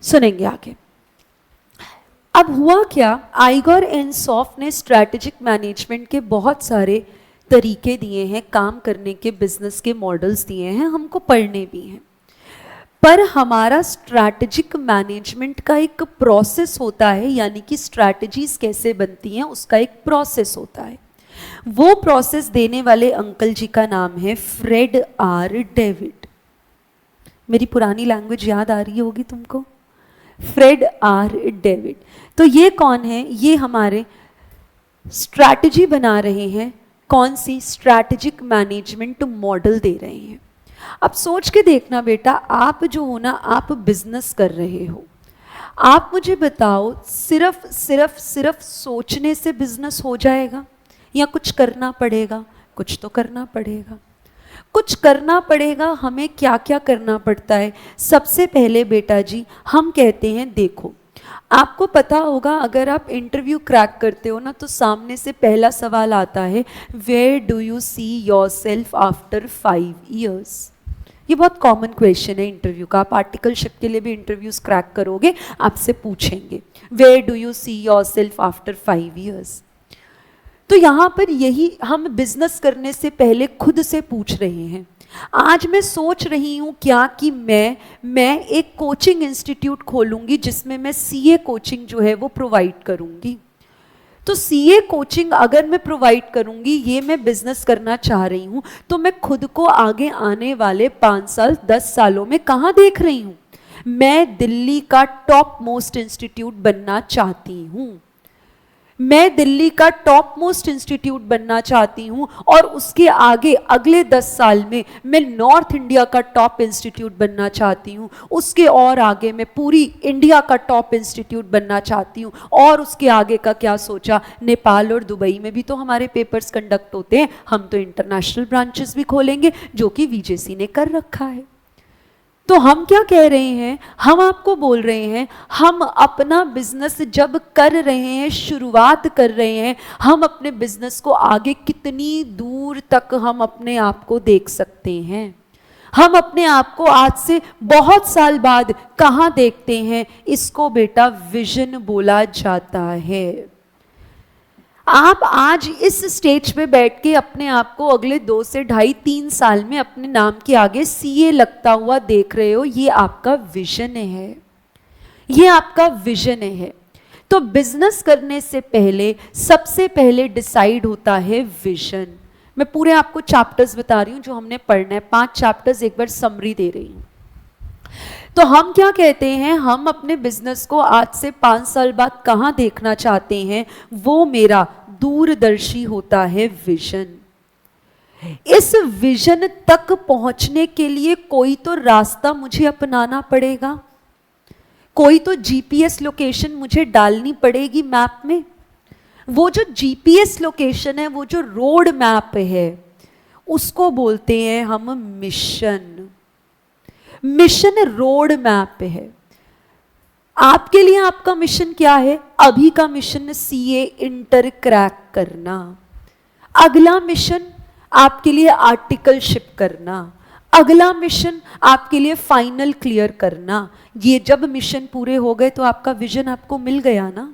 सुनेंगे आगे। अब हुआ क्या, आइगोर एनसॉफ ने स्ट्रैटेजिक मैनेजमेंट के बहुत सारे तरीके दिए हैं, काम करने के बिजनेस के मॉडल्स दिए हैं, हमको पढ़ने भी हैं। पर हमारा स्ट्रैटेजिक मैनेजमेंट का एक प्रोसेस होता है, यानी कि स्ट्रैटेजीज कैसे बनती हैं उसका एक प्रोसेस होता है। वो प्रोसेस देने वाले अंकल जी का नाम है फ्रेड आर डेविड। मेरी पुरानी लैंग्वेज याद आ रही होगी तुमको, फ्रेड आर डेविड। तो ये कौन है? ये हमारे स्ट्रैटेजी बना रहे हैं, कौन सी? स्ट्रैटेजिक मैनेजमेंट मॉडल दे रहे हैं। अब सोच के देखना बेटा, आप जो हो ना, आप बिजनेस कर रहे हो, आप मुझे बताओ सिर्फ सोचने से बिजनेस हो जाएगा या कुछ करना पड़ेगा? कुछ तो करना पड़ेगा, कुछ करना पड़ेगा। हमें क्या क्या करना पड़ता है? सबसे पहले बेटा जी हम कहते हैं, देखो आपको पता होगा अगर आप इंटरव्यू क्रैक करते हो ना, तो सामने से पहला सवाल आता है, where do you see yourself after 5 years। ये बहुत कॉमन क्वेश्चन है इंटरव्यू का। आप आर्टिकलशिप के लिए भी इंटरव्यूज क्रैक करोगे, आपसे पूछेंगे where do you see yourself after 5 years। तो यहाँ पर यही हम बिजनेस करने से पहले खुद से पूछ रहे हैं। आज मैं सोच रही हूँ क्या कि मैं एक कोचिंग इंस्टीट्यूट खोलूंगी जिसमें मैं सीए कोचिंग जो है वो प्रोवाइड करूंगी। तो सीए कोचिंग अगर मैं प्रोवाइड करूंगी, ये मैं बिजनेस करना चाह रही हूँ, तो मैं खुद को आगे आने वाले 5 साल 10 सालों में कहाँ देख रही हूँ? मैं दिल्ली का टॉप मोस्ट इंस्टीट्यूट बनना चाहती हूँ। मैं दिल्ली का टॉप मोस्ट इंस्टीट्यूट बनना चाहती हूँ और उसके आगे अगले 10 साल में मैं नॉर्थ इंडिया का टॉप इंस्टीट्यूट बनना चाहती हूँ। उसके और आगे मैं पूरी इंडिया का टॉप इंस्टीट्यूट बनना चाहती हूँ। और उसके आगे का क्या सोचा, नेपाल और दुबई में भी तो हमारे पेपर्स कंडक्ट होते हैं, हम तो इंटरनेशनल ब्रांचेस भी खोलेंगे, जो कि वीजेसी ने कर रखा है। तो हम क्या कह रहे हैं, हम आपको बोल रहे हैं, हम अपना बिजनेस जब कर रहे हैं, शुरुआत कर रहे हैं, हम अपने बिजनेस को आगे कितनी दूर तक हम अपने आप को देख सकते हैं, हम अपने आप को आज से बहुत साल बाद कहाँ देखते हैं, इसको बेटा विजन बोला जाता है। आप आज इस स्टेज पे बैठ के अपने आप को अगले 2 से 2.5-3 साल में अपने नाम के आगे सीए लगता हुआ देख रहे हो, ये आपका विजन है, ये आपका विजन है। तो बिजनेस करने से पहले सबसे पहले डिसाइड होता है विजन। मैं पूरे आपको चैप्टर्स बता रही हूं जो हमने पढ़ना है, 5 चैप्टर्स, एक बार समरी दे रही हूं। तो हम क्या कहते हैं, हम अपने बिजनेस को आज से 5 साल बाद कहाँ देखना चाहते हैं, वो मेरा दूरदर्शी होता है विजन। इस विजन तक पहुंचने के लिए कोई तो रास्ता मुझे अपनाना पड़ेगा, कोई तो जीपीएस लोकेशन मुझे डालनी पड़ेगी मैप में। वो जो जीपीएस लोकेशन है, वो जो रोड मैप है, उसको बोलते हैं हम मिशन। मिशन रोड मैप है। आपके लिए आपका मिशन क्या है? अभी का मिशन सीए इंटर क्रैक करना। अगला मिशन आपके लिए आर्टिकलशिप करना। अगला मिशन आपके लिए फाइनल क्लियर करना। ये जब मिशन पूरे हो गए तो आपका विजन आपको मिल गया ना।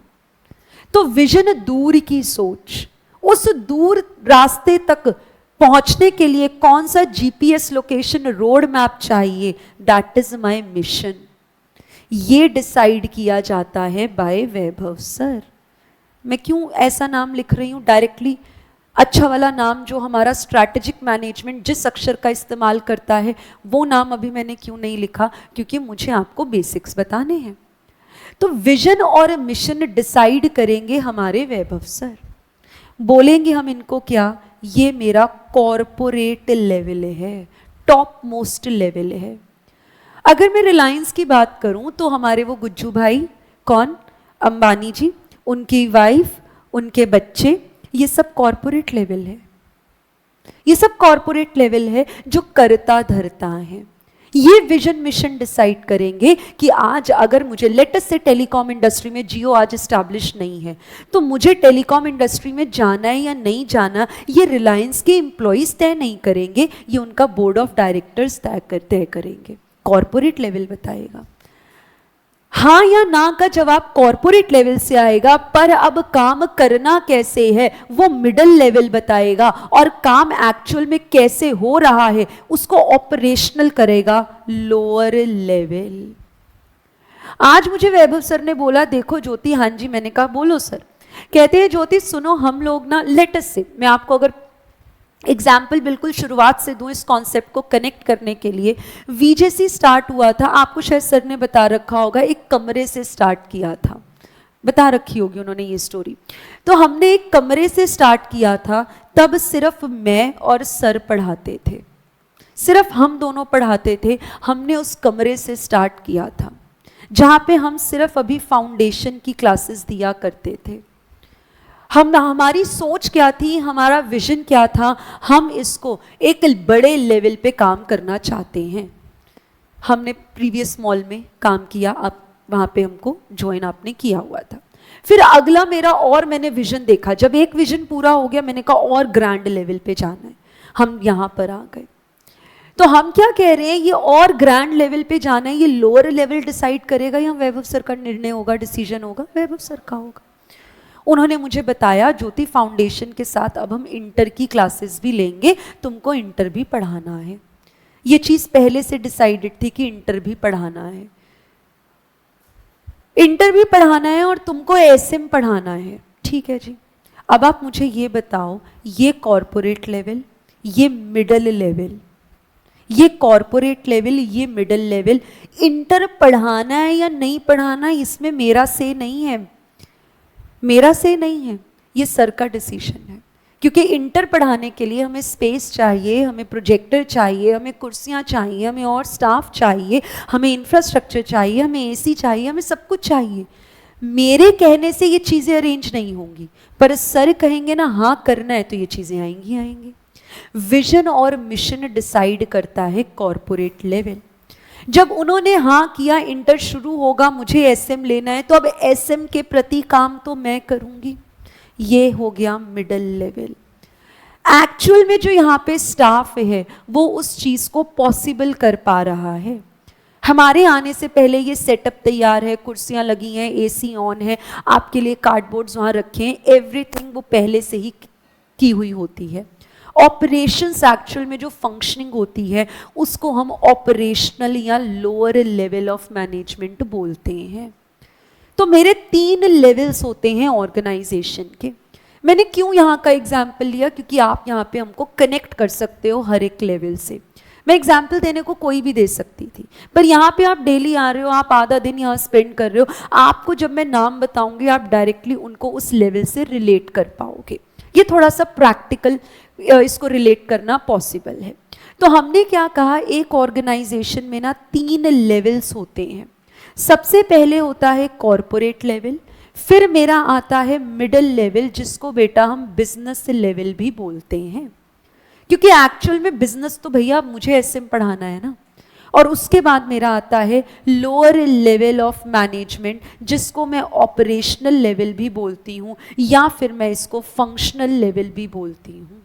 तो विजन दूर की सोच, उस दूर रास्ते तक पहुंचने के लिए कौन सा जीपीएस लोकेशन रोड मैप चाहिए, दैट इज माय मिशन। ये डिसाइड किया जाता है बाय वैभव सर। मैं क्यों ऐसा नाम लिख रही हूं डायरेक्टली? अच्छा वाला नाम जो हमारा स्ट्रैटेजिक मैनेजमेंट जिस अक्षर का इस्तेमाल करता है वो नाम अभी मैंने क्यों नहीं लिखा? क्योंकि मुझे आपको बेसिक्स बताने हैं। तो विजन और मिशन डिसाइड करेंगे हमारे वैभव सर। बोलेंगे हम इनको क्या? ये मेरा कॉरपोरेट लेवल है, टॉप मोस्ट लेवल है। अगर मैं रिलायंस की बात करूं तो हमारे वो गुज्जू भाई, कौन? अंबानी जी, उनकी वाइफ, उनके बच्चे, ये सब कॉरपोरेट लेवल है। ये सब कॉरपोरेट लेवल है जो करता धरता है। ये विजन मिशन डिसाइड करेंगे कि आज अगर मुझे लेटेस्ट से टेलीकॉम इंडस्ट्री में, जियो आज एस्टैब्लिश नहीं है, तो मुझे टेलीकॉम इंडस्ट्री में जाना है या नहीं जाना, ये रिलायंस के एम्प्लॉइज तय नहीं करेंगे, ये उनका बोर्ड ऑफ डायरेक्टर्स तय करेंगे। कॉरपोरेट लेवल बताएगा। हाँ या ना का जवाब कॉरपोरेट लेवल से आएगा, पर अब काम करना कैसे है वो मिडिल लेवल बताएगा, और काम एक्चुअल में कैसे हो रहा है उसको ऑपरेशनल करेगा लोअर लेवल। आज मुझे वैभव सर ने बोला, देखो ज्योति, हाँ जी, मैंने कहा बोलो सर। कहते हैं ज्योति सुनो, हम लोग ना लेटेस्ट से, मैं आपको अगर एग्जाम्पल बिल्कुल शुरुआत से दूं इस कॉन्सेप्ट को कनेक्ट करने के लिए, वीजेसी स्टार्ट हुआ था, आपको शायद सर ने बता रखा होगा, एक कमरे से स्टार्ट किया था, बता रखी होगी उन्होंने ये स्टोरी। तो हमने एक कमरे से स्टार्ट किया था, तब सिर्फ मैं और सर पढ़ाते थे, सिर्फ हम दोनों पढ़ाते थे। हमने उस कमरे से स्टार्ट किया था जहाँ पे हम सिर्फ अभी फाउंडेशन की क्लासेस दिया करते थे। हमारी सोच क्या थी, हमारा विजन क्या था, हम इसको एक बड़े लेवल पे काम करना चाहते हैं। हमने प्रीवियस मॉल में काम किया, अब वहाँ पे हमको ज्वाइन आपने किया हुआ था। फिर अगला मेरा, और मैंने विजन देखा, जब एक विजन पूरा हो गया मैंने कहा और ग्रैंड लेवल पे जाना है, हम यहाँ पर आ गए। तो हम क्या कह रहे हैं, ये और ग्रैंड लेवल पे जाना है, ये लोअर लेवल डिसाइड करेगा या वैभव सर का निर्णय होगा, डिसीजन होगा? वैभव सर का होगा। उन्होंने मुझे बताया, ज्योति फाउंडेशन के साथ अब हम इंटर की क्लासेस भी लेंगे, तुमको इंटर भी पढ़ाना है। ये चीज पहले से डिसाइडेड थी कि इंटर भी पढ़ाना है, इंटर भी पढ़ाना है और तुमको एसएम पढ़ाना है। ठीक है जी, अब आप मुझे ये बताओ, ये कॉरपोरेट लेवल, ये मिडिल लेवल, ये कॉरपोरेट लेवल, ये मिडिल लेवल, इंटर पढ़ाना है या नहीं पढ़ाना, इसमें मेरा से नहीं है, मेरा से नहीं है, ये सर का डिसीजन है। क्योंकि इंटर पढ़ाने के लिए हमें स्पेस चाहिए, हमें प्रोजेक्टर चाहिए, हमें कुर्सियाँ चाहिए, हमें और स्टाफ चाहिए, हमें इंफ्रास्ट्रक्चर चाहिए, हमें एसी चाहिए, हमें सब कुछ चाहिए। मेरे कहने से ये चीज़ें अरेंज नहीं होंगी, पर सर कहेंगे ना हाँ करना है तो ये चीज़ें आएंगी आएंगी। विजन और मिशन डिसाइड करता है कॉरपोरेट लेवल। जब उन्होंने हाँ किया, इंटर शुरू होगा, मुझे एसएम लेना है, तो अब एसएम के प्रति काम तो मैं करूंगी। ये हो गया मिडिल लेवल। एक्चुअल में जो यहाँ पे स्टाफ है वो उस चीज को पॉसिबल कर पा रहा है। हमारे आने से पहले ये सेटअप तैयार है, कुर्सियां लगी हैं, एसी ऑन है, आपके लिए कार्डबोर्ड्स वहाँ रखे हैं, एवरीथिंग वो पहले से ही की हुई होती है। ऑपरेशंस एक्चुअल में जो फंक्शनिंग होती है उसको हम ऑपरेशनल या लोअर लेवल ऑफ मैनेजमेंट बोलते हैं। तो मेरे 3 लेवल्स होते हैं ऑर्गेनाइजेशन के। मैंने क्यों यहाँ का एग्जाम्पल लिया, क्योंकि आप यहाँ पे हमको कनेक्ट कर सकते हो हर एक लेवल से। मैं एग्जाम्पल देने को कोई भी दे सकती थी, पर यहाँ पे आप डेली आ रहे हो, आप आधा दिन यहाँ स्पेंड कर रहे हो, आपको जब मैं नाम बताऊंगी आप डायरेक्टली उनको उस लेवल से रिलेट कर पाओगे। ये थोड़ा सा प्रैक्टिकल इसको रिलेट करना पॉसिबल है। तो हमने क्या कहा, एक ऑर्गेनाइजेशन में ना 3 लेवल्स होते हैं। सबसे पहले होता है कॉरपोरेट लेवल, फिर मेरा आता है मिडिल लेवल, जिसको बेटा हम बिजनेस लेवल भी बोलते हैं, क्योंकि एक्चुअल में बिजनेस तो भैया मुझे एसएम पढ़ाना है ना, और उसके बाद मेरा आता है लोअर लेवल ऑफ मैनेजमेंट, जिसको मैं ऑपरेशनल लेवल भी बोलती हूँ या फिर मैं इसको फंक्शनल लेवल भी बोलती हूँ।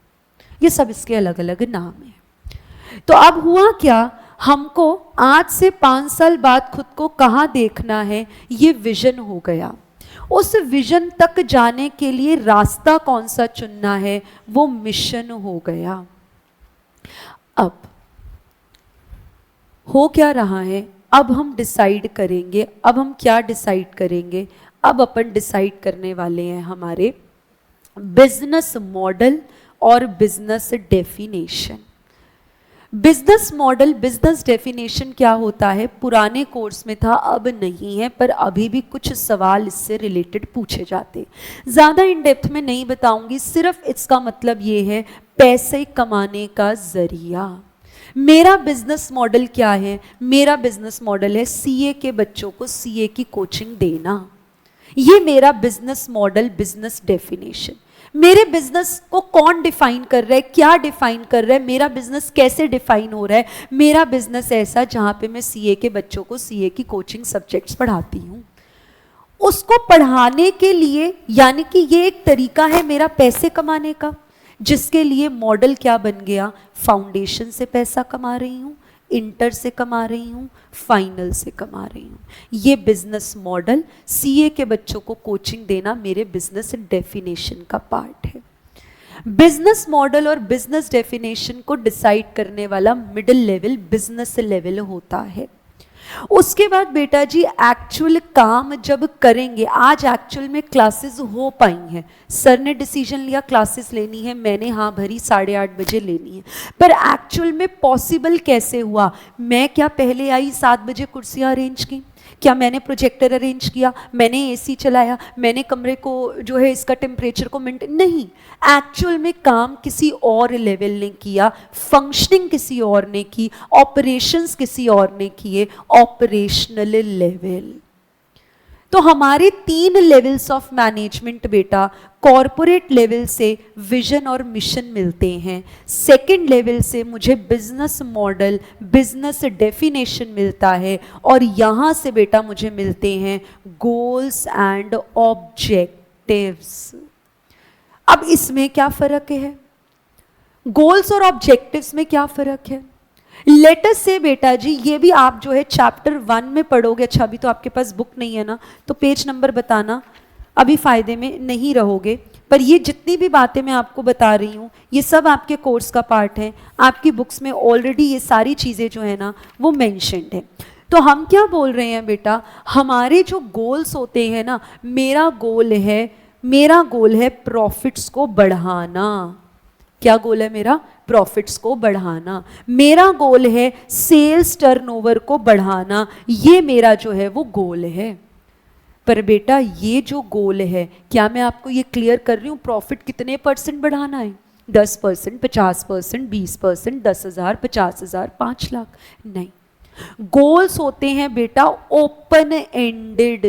ये सब इसके अलग अलग नाम हैं। तो अब हुआ क्या, हमको आज से 5 साल बाद खुद को कहाँ देखना है, ये विजन हो गया। उस विजन तक जाने के लिए रास्ता कौन सा चुनना है, वो मिशन हो गया। अब हो क्या रहा है, अब हम डिसाइड करेंगे। अब हम क्या डिसाइड करेंगे, अब अपन डिसाइड करने वाले हैं हमारे बिजनेस मॉडल और business definition. Business model, business definition क्या होता है, पुराने कोर्स में था, अब नहीं है, पर अभी भी कुछ सवाल इससे रिलेटेड पूछे जाते। ज़्यादा इन डेप्थ में नहीं बताऊंगी, सिर्फ इसका मतलब ये है पैसे कमाने का जरिया। मेरा बिजनेस मॉडल क्या है, मेरा बिजनेस मॉडल है सीए के बच्चों को सीए की कोचिंग देना। ये मेरा बिजनेस मॉडल, बिजनेस डेफिनेशन। मेरे बिजनेस को कौन डिफाइन कर रहा है, क्या डिफाइन कर रहा है, मेरा बिजनेस कैसे डिफाइन हो रहा है। मेरा बिजनेस ऐसा जहां पे मैं सीए के बच्चों को सीए की कोचिंग सब्जेक्ट्स पढ़ाती हूं। उसको पढ़ाने के लिए, यानी कि ये एक तरीका है मेरा पैसे कमाने का, जिसके लिए मॉडल क्या बन गया, फाउंडेशन से पैसा कमा रही हूं, इंटर से कमा रही हूं, फाइनल से कमा रही हूं। ये बिजनेस मॉडल, सीए के बच्चों को कोचिंग देना मेरे बिजनेस डेफिनेशन का पार्ट है। बिजनेस मॉडल और बिजनेस डेफिनेशन को डिसाइड करने वाला मिडिल लेवल बिजनेस लेवल होता है। उसके बाद बेटा जी एक्चुअल काम जब करेंगे, आज एक्चुअल में क्लासेस हो पाई हैं, सर ने डिसीजन लिया क्लासेस लेनी है, मैंने हाँ भरी 8:30 बजे लेनी है, पर एक्चुअल में पॉसिबल कैसे हुआ। मैं क्या पहले आई 7 बजे कुर्सियाँ अरेंज की, क्या मैंने प्रोजेक्टर अरेंज किया, मैंने एसी चलाया, मैंने कमरे को जो है इसका टेम्परेचर को मेंटेन, नहीं। एक्चुअल में काम किसी और लेवल ने किया, फंक्शनिंग किसी और ने की, ऑपरेशंस किसी और ने किए, ऑपरेशनल लेवल। तो हमारे 3 लेवल्स ऑफ मैनेजमेंट बेटा, कॉरपोरेट लेवल से विजन और मिशन मिलते हैं, सेकंड लेवल से मुझे बिजनेस मॉडल, बिजनेस डेफिनेशन मिलता है, और यहां से बेटा मुझे मिलते हैं गोल्स एंड ऑब्जेक्टिव्स। अब इसमें क्या फर्क है, गोल्स और ऑब्जेक्टिव्स में क्या फर्क है। लेटस से बेटा जी, ये भी आप जो है चैप्टर 1 में पढ़ोगे। अच्छा अभी तो आपके पास बुक नहीं है ना, तो पेज नंबर बताना, अभी फायदे में नहीं रहोगे, पर ये जितनी भी बातें मैं आपको बता रही हूँ ये सब आपके कोर्स का पार्ट है। आपकी बुक्स में ऑलरेडी ये सारी चीज़ें जो है ना वो मेंशन्ड है। तो हम क्या बोल रहे हैं बेटा, हमारे जो गोल्स होते हैं ना, मेरा गोल है प्रॉफिट्स को बढ़ाना। क्या गोल है मेरा, प्रॉफिट्स को बढ़ाना। मेरा गोल है सेल्स टर्नओवर को बढ़ाना, ये मेरा जो है वो गोल है। पर बेटा ये जो गोल है, क्या मैं आपको ये क्लियर कर रही हूँ प्रॉफिट कितने % बढ़ाना है, 10%, 50%, 20%, 10,000, 50,000, 5 लाख, नहीं। गोल्स होते हैं बेटा ओपन एंडेड।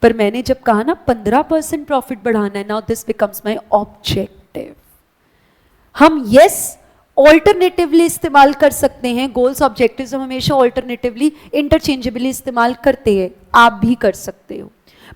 पर मैंने जब कहा ना 15% प्रॉफिट बढ़ाना है, now this becomes my objective. हम यस ऑल्टरनेटिवली इस्तेमाल कर सकते हैं, गोल्स ऑब्जेक्टिव्स हम हमेशा ऑल्टरनेटिवली इंटरचेंजेबली इस्तेमाल करते हैं, आप भी कर सकते हो।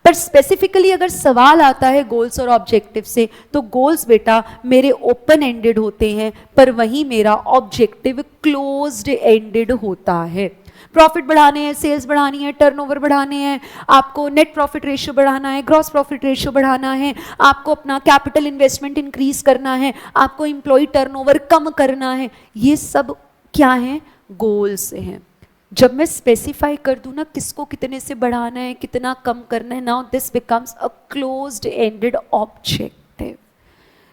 पर स्पेसिफिकली अगर सवाल आता है गोल्स और ऑब्जेक्टिव से, तो गोल्स बेटा मेरे ओपन एंडेड होते हैं, पर वहीं मेरा ऑब्जेक्टिव क्लोज्ड एंडेड होता है। प्रॉफिट बढ़ाने हैं, सेल्स बढ़ानी है, टर्नओवर बढ़ाने हैं, आपको नेट प्रॉफिट रेशियो बढ़ाना है, ग्रॉस प्रॉफिट रेशियो बढ़ाना है, आपको अपना कैपिटल इन्वेस्टमेंट इंक्रीज करना है, आपको एम्प्लॉय टर्नओवर कम करना है, ये सब क्या है, गोल्स हैं। जब मैं स्पेसिफाई कर दूं ना किसको कितने से बढ़ाना है, कितना कम करना है, now this becomes a closed ended objective.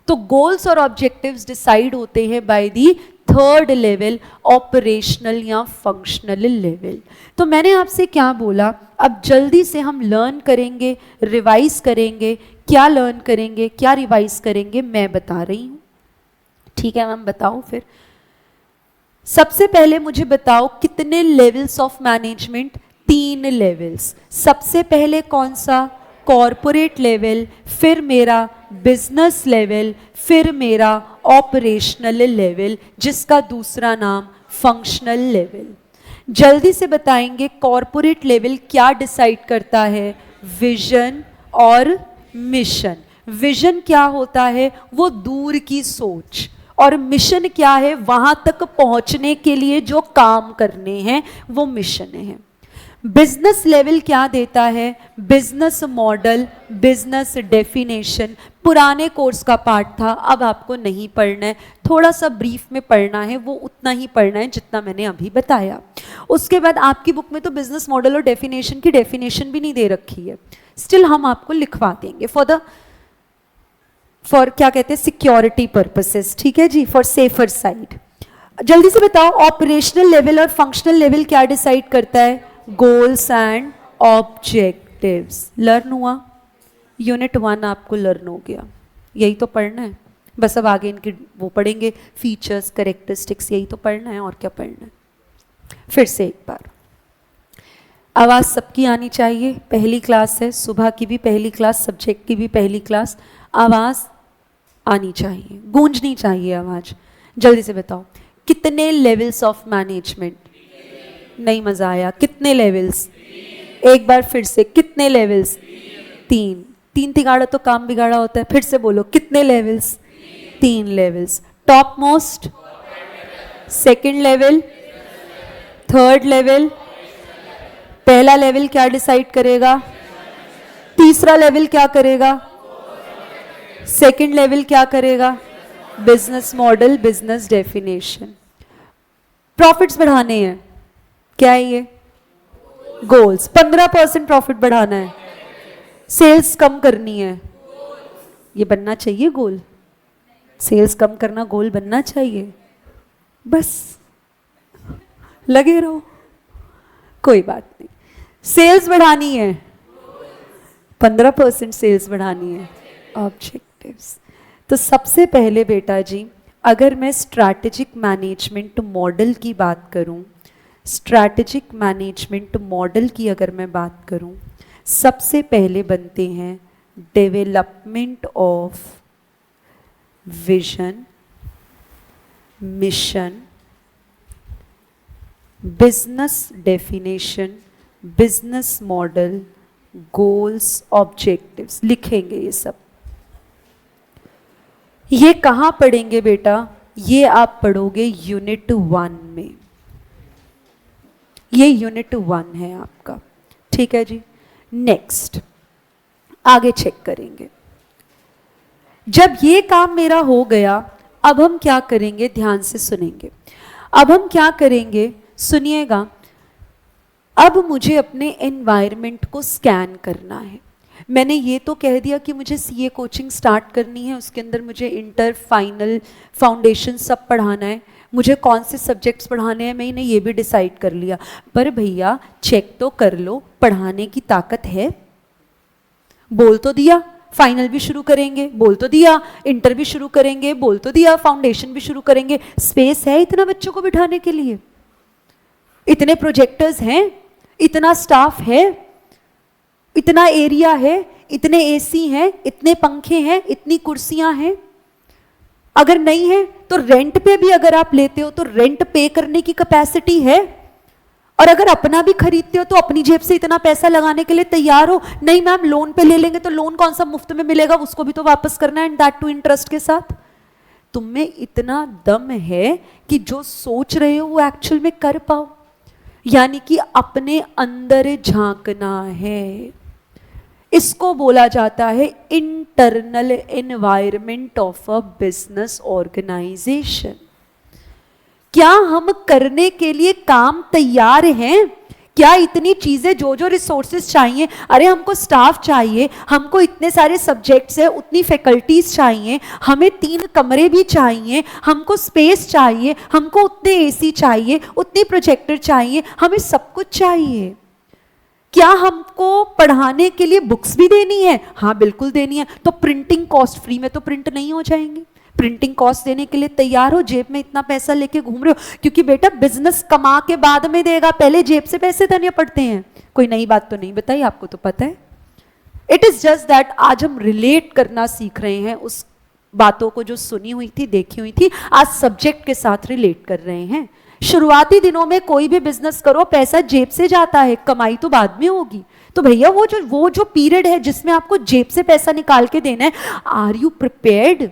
तो गोल्स और ऑब्जेक्टिव्स डिसाइड होते हैं by the 3rd level, operational या फंक्शनल लेवल। तो मैंने आपसे क्या बोला, अब जल्दी से हम लर्न करेंगे, रिवाइज करेंगे। क्या लर्न करेंगे, क्या रिवाइज करेंगे, मैं बता रही हूं। ठीक है मैम, बताओ फिर। सबसे पहले मुझे बताओ कितने लेवल्स ऑफ मैनेजमेंट, 3 लेवल्स। सबसे पहले कौन सा, कॉरपोरेट लेवल, फिर मेरा बिजनेस लेवल, फिर मेरा ऑपरेशनल लेवल, जिसका दूसरा नाम फंक्शनल लेवल। जल्दी से बताएंगे कॉरपोरेट लेवल क्या डिसाइड करता है? विजन और मिशन। विजन क्या होता है? वो दूर की सोच। और मिशन क्या है? वहां तक पहुंचने के लिए जो काम करने हैं वो मिशन है। बिजनेस लेवल क्या देता है? Business model, business definition. पुराने कोर्स का पार्ट था, अब आपको नहीं पढ़ना है, थोड़ा सा ब्रीफ में पढ़ना है, वो उतना ही पढ़ना है जितना मैंने अभी बताया। उसके बाद आपकी बुक में तो बिजनेस मॉडल और डेफिनेशन की डेफिनेशन भी नहीं दे रखी है, स्टिल हम आपको लिखवा देंगे फॉर क्या कहते हैं, सिक्योरिटी पर्पसेस, ठीक है जी, फॉर सेफर साइड। जल्दी से बताओ ऑपरेशनल लेवल और फंक्शनल लेवल क्या डिसाइड करता है? Goals and objectives. लर्न हुआ? यूनिट 1 आपको लर्न हो गया, यही तो पढ़ना है बस। अब आगे इनके वो पढ़ेंगे, फीचर्स, कैरेक्टरिस्टिक्स, यही तो पढ़ना है, और क्या पढ़ना है। फिर से एक बार आवाज़ सबकी आनी चाहिए, पहली क्लास है, सुबह की भी पहली क्लास, सब्जेक्ट की भी पहली क्लास, आवाज़ आनी चाहिए, गूंजनी चाहिए आवाज़। जल्दी से बताओ कितने लेवल्स ऑफ मैनेजमेंट? नहीं मज़ा आया, कितने लेवल्स? एक बार फिर से, कितने लेवल्स? 3। 3 तिगाड़ा तो काम बिगाड़ा होता है, फिर से बोलो कितने levels? 3 levels. Top most, second level, third level. पहला लेवल क्या डिसाइड करेगा? तीसरा लेवल क्या करेगा? सेकेंड लेवल क्या करेगा? Business model, business definition. Profits बढ़ाने हैं, क्या है ये? गोल्स। 15% प्रॉफिट बढ़ाना है, सेल्स कम करनी है, ये बनना चाहिए गोल। सेल्स कम करना गोल बनना चाहिए, बस लगे रहो, कोई बात नहीं। सेल्स बढ़ानी है, 15% सेल्स बढ़ानी है, ऑब्जेक्टिव्स। तो सबसे पहले बेटा जी, अगर मैं स्ट्रैटेजिक मैनेजमेंट मॉडल की बात करूं, स्ट्रैटेजिक मैनेजमेंट मॉडल की अगर मैं बात करूं, सबसे पहले बनते हैं development of vision, mission, business definition, business model, goals, objectives. लिखेंगे ये सब। ये कहाँ पढ़ेंगे बेटा? ये आप पढ़ोगे यूनिट 1 में, ये यूनिट 1 है आपका, ठीक है जी। नेक्स्ट आगे चेक करेंगे। जब ये काम मेरा हो गया, अब हम क्या करेंगे? ध्यान से सुनेंगे। अब हम क्या करेंगे? सुनिएगा। अब मुझे अपने एनवायरनमेंट को स्कैन करना है। मैंने ये तो कह दिया कि मुझे सीए कोचिंग स्टार्ट करनी है, उसके अंदर मुझे इंटर, फाइनल, फाउंडेशन सब पढ़ाना है, मुझे कौन से सब्जेक्ट्स पढ़ाने हैं मैंने ये भी डिसाइड कर लिया। पर भैया चेक तो कर लो, पढ़ाने की ताकत है? बोल तो दिया फाइनल भी शुरू करेंगे, बोल तो दिया इंटर भी शुरू करेंगे, बोल तो दिया फाउंडेशन भी शुरू करेंगे। स्पेस है इतना बच्चों को बिठाने के लिए? इतने प्रोजेक्टर्स हैं, इतना स्टाफ है, इतना एरिया है, इतने एसी हैं, इतने पंखे हैं, इतनी कुर्सियां हैं? अगर नहीं है तो रेंट पे भी अगर आप लेते हो तो रेंट पे करने की कैपेसिटी है? और अगर अपना भी खरीदते हो तो अपनी जेब से इतना पैसा लगाने के लिए तैयार हो? नहीं मैम लोन पे ले लेंगे, तो लोन कौन सा मुफ्त में मिलेगा, उसको भी तो वापस करना है, एंड दैट टू इंटरेस्ट के साथ। तुम में इतना दम है कि जो सोच रहे हो वो एक्चुअल में कर पाओ, यानी कि अपने अंदर झांकना है। इसको बोला जाता है internal environment of a business organisation. क्या हम करने के लिए काम तैयार हैं? क्या इतनी चीजें, जो जो रिसोर्सेज चाहिए, अरे हमको स्टाफ चाहिए, हमको इतने सारे सब्जेक्ट्स है, उतनी फैकल्टीज चाहिए, हमें 3 कमरे भी चाहिए, हमको स्पेस चाहिए, हमको उतने एसी चाहिए, उतनी प्रोजेक्टर चाहिए, हमें सब कुछ चाहिए। क्या हमको पढ़ाने के लिए बुक्स भी देनी है? हाँ बिल्कुल देनी है। तो प्रिंटिंग कॉस्ट, फ्री में तो प्रिंट नहीं हो जाएंगे। प्रिंटिंग कॉस्ट देने के लिए तैयार हो? जेब में इतना पैसा लेके घूम रहे हो? क्योंकि बेटा बिजनेस कमा के बाद में देगा, पहले जेब से पैसे देने पड़ते हैं। कोई नई बात तो नहीं बताई, आपको तो पता है। इट इज जस्ट दैट आज हम रिलेट करना सीख रहे हैं, उस बातों को जो सुनी हुई थी, देखी हुई थी, आज सब्जेक्ट के साथ रिलेट कर रहे हैं। शुरुआती दिनों में कोई भी बिजनेस करो, पैसा जेब से जाता है, कमाई तो बाद में होगी। तो भैया वो जो पीरियड है जिसमें आपको जेब से पैसा निकाल के देना है, आर यू प्रिपेयर्ड?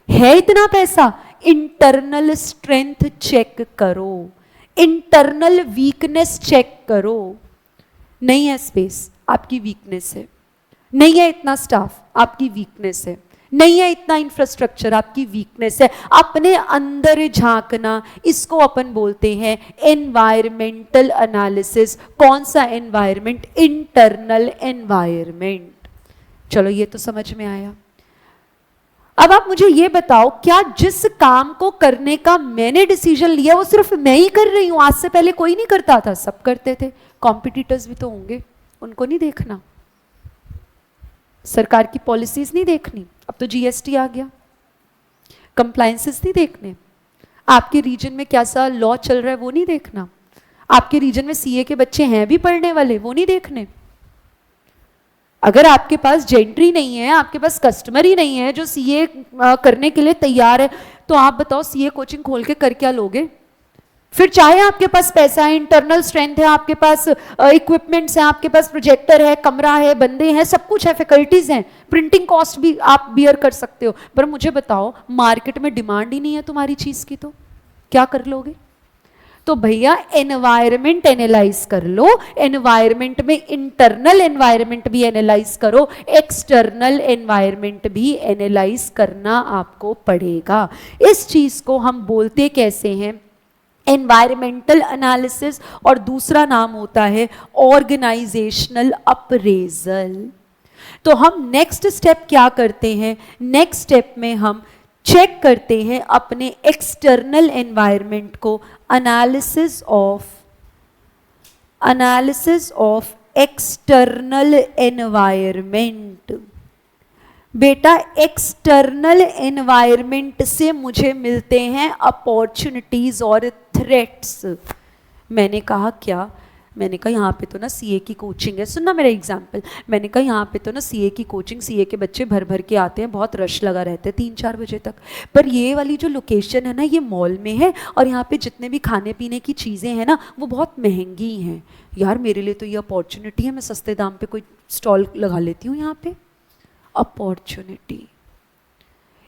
है इतना पैसा? इंटरनल स्ट्रेंथ चेक करो, इंटरनल वीकनेस चेक करो। नहीं है स्पेस, आपकी वीकनेस है। नहीं है इतना स्टाफ, आपकी वीकनेस है। नहीं है इतना इंफ्रास्ट्रक्चर, आपकी वीकनेस है। अपने अंदर झांकना, इसको अपन बोलते हैं एनवायरमेंटल एनालिसिस। कौन सा एनवायरमेंट? Internal environment. चलो ये तो समझ में आया। अब आप मुझे ये बताओ, क्या जिस काम को करने का मैंने डिसीजन लिया वो सिर्फ मैं ही कर रही हूं? आज से पहले कोई नहीं करता था, सब करते थे। कॉम्पिटिटर्स भी तो होंगे, उनको नहीं देखना? सरकार की पॉलिसीज नहीं देखनी? अब तो जीएसटी आ गया। कंप्लायंसेस नहीं देखने? आपके रीजन में कैसा लॉ चल रहा है वो नहीं देखना? आपके रीजन में सीए के बच्चे हैं भी पढ़ने वाले, वो नहीं देखने? अगर आपके पास जेंट्री नहीं है, आपके पास कस्टमर ही नहीं है जो सीए करने के लिए तैयार है, तो आप बताओ सीए कोचिंग खोल के कर क्या लोगे? फिर चाहे आपके पास पैसा है, इंटरनल स्ट्रेंथ है, आपके पास इक्विपमेंट्स हैं, आपके पास प्रोजेक्टर है, कमरा है, बंदे हैं, सब कुछ है, फैकल्टीज हैं, प्रिंटिंग कॉस्ट भी आप बियर कर सकते हो, पर मुझे बताओ मार्केट में डिमांड ही नहीं है तुम्हारी चीज की, तो क्या कर लोगे? तो भैया एनवायरमेंट एनालाइज कर लो। एनवायरमेंट में इंटरनल एनवायरमेंट भी एनालाइज करो, एक्सटर्नल एनवायरमेंट भी एनालाइज करना आपको पड़ेगा। इस चीज को हम बोलते कैसे हैं? एनवायरमेंटल एनालिसिस, और दूसरा नाम होता है ऑर्गेनाइजेशनल अप्रेजल। तो हम नेक्स्ट स्टेप क्या करते हैं? नेक्स्ट स्टेप में हम चेक करते हैं अपने एक्सटर्नल एनवायरनमेंट को। Analysis of external environment. बेटा एक्सटर्नल एनवायरनमेंट से मुझे मिलते हैं अपॉर्चुनिटीज और थ्रेट्स। मैंने कहा क्या? मैंने कहा यहाँ पे तो ना सीए की कोचिंग है, सुनना मेरा एग्जाम्पल। मैंने कहा यहाँ पे तो ना सीए की कोचिंग, सीए के बच्चे भर भर के आते हैं, बहुत रश लगा रहता है 3-4 बजे तक। पर ये वाली जो लोकेशन है ना, ये मॉल में है, और यहाँ पे जितने भी खाने पीने की चीज़ें हैं ना, वो बहुत महंगी हैं। यार मेरे लिए तो ये अपॉर्चुनिटी है, मैं सस्ते दाम पे कोई स्टॉल लगा लेती हूँ यहाँ पे। अपॉर्चुनिटी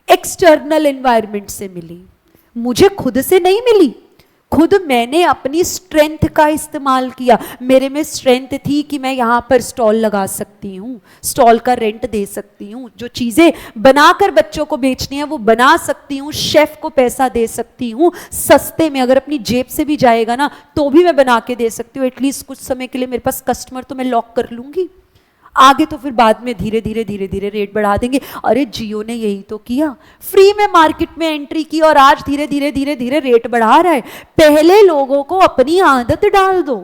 एक्सटर्नल एनवायरनमेंट से मिली, मुझे खुद से नहीं मिली। खुद मैंने अपनी स्ट्रेंथ का इस्तेमाल किया। मेरे में स्ट्रेंथ थी कि मैं यहाँ पर स्टॉल लगा सकती हूँ, स्टॉल का रेंट दे सकती हूँ, जो चीज़ें बनाकर बच्चों को बेचनी है वो बना सकती हूँ, शेफ को पैसा दे सकती हूँ सस्ते में, अगर अपनी जेब से भी जाएगा ना तो भी मैं बना के दे सकती हूँ। एटलीस्ट कुछ समय के लिए मेरे पास कस्टमर तो मैं लॉक कर लूँगी, आगे तो फिर बाद में धीरे धीरे रेट बढ़ा देंगे। अरे जियो ने यही तो किया, फ्री में मार्केट में एंट्री की और आज धीरे धीरे रेट बढ़ा रहा है। पहले लोगों को अपनी आदत डाल दो,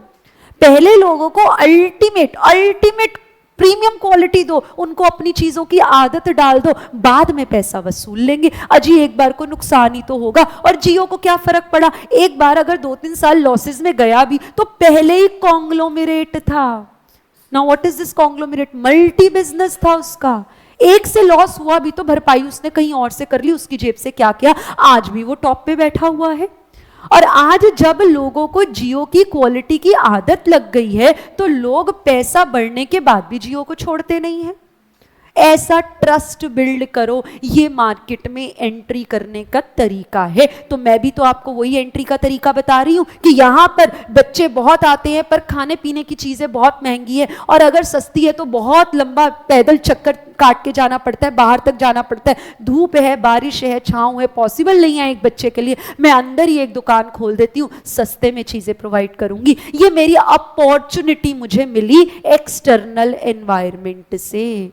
पहले लोगों को अल्टीमेट प्रीमियम क्वालिटी दो, उनको अपनी चीजों की आदत डाल दो, बाद में पैसा वसूल लेंगे। अजी एक बार को नुकसान ही तो होगा। और जियो को क्या फर्क पड़ा, एक बार अगर 2-3 साल लॉसेस में गया भी तो पहले ही कॉन्ग्लोमेरेट था। Now what is this conglomerate? Multi business था उसका, एक से लॉस हुआ भी तो भरपाई उसने कहीं और से कर ली, उसकी जेब से क्या किया, आज भी वो टॉप पे बैठा हुआ है। और आज जब लोगों को जियो की क्वालिटी की आदत लग गई है तो लोग पैसा बढ़ने के बाद भी जियो को छोड़ते नहीं है। ऐसा ट्रस्ट बिल्ड करो, ये मार्केट में एंट्री करने का तरीका है। तो मैं भी तो आपको वही एंट्री का तरीका बता रही हूं कि यहां पर बच्चे बहुत आते हैं पर खाने पीने की चीजें बहुत महंगी है, और अगर सस्ती है तो बहुत लंबा पैदल चक्कर काट के जाना पड़ता है, बाहर तक जाना पड़ता है, धूप है, बारिश है, छांव है, पॉसिबल नहीं है एक बच्चे के लिए। मैं अंदर ही एक दुकान खोल देती हूँ, सस्ते में चीजें प्रोवाइड करूंगी। ये मेरी अपॉर्चुनिटी मुझे मिली एक्सटर्नल एनवायरनमेंट से।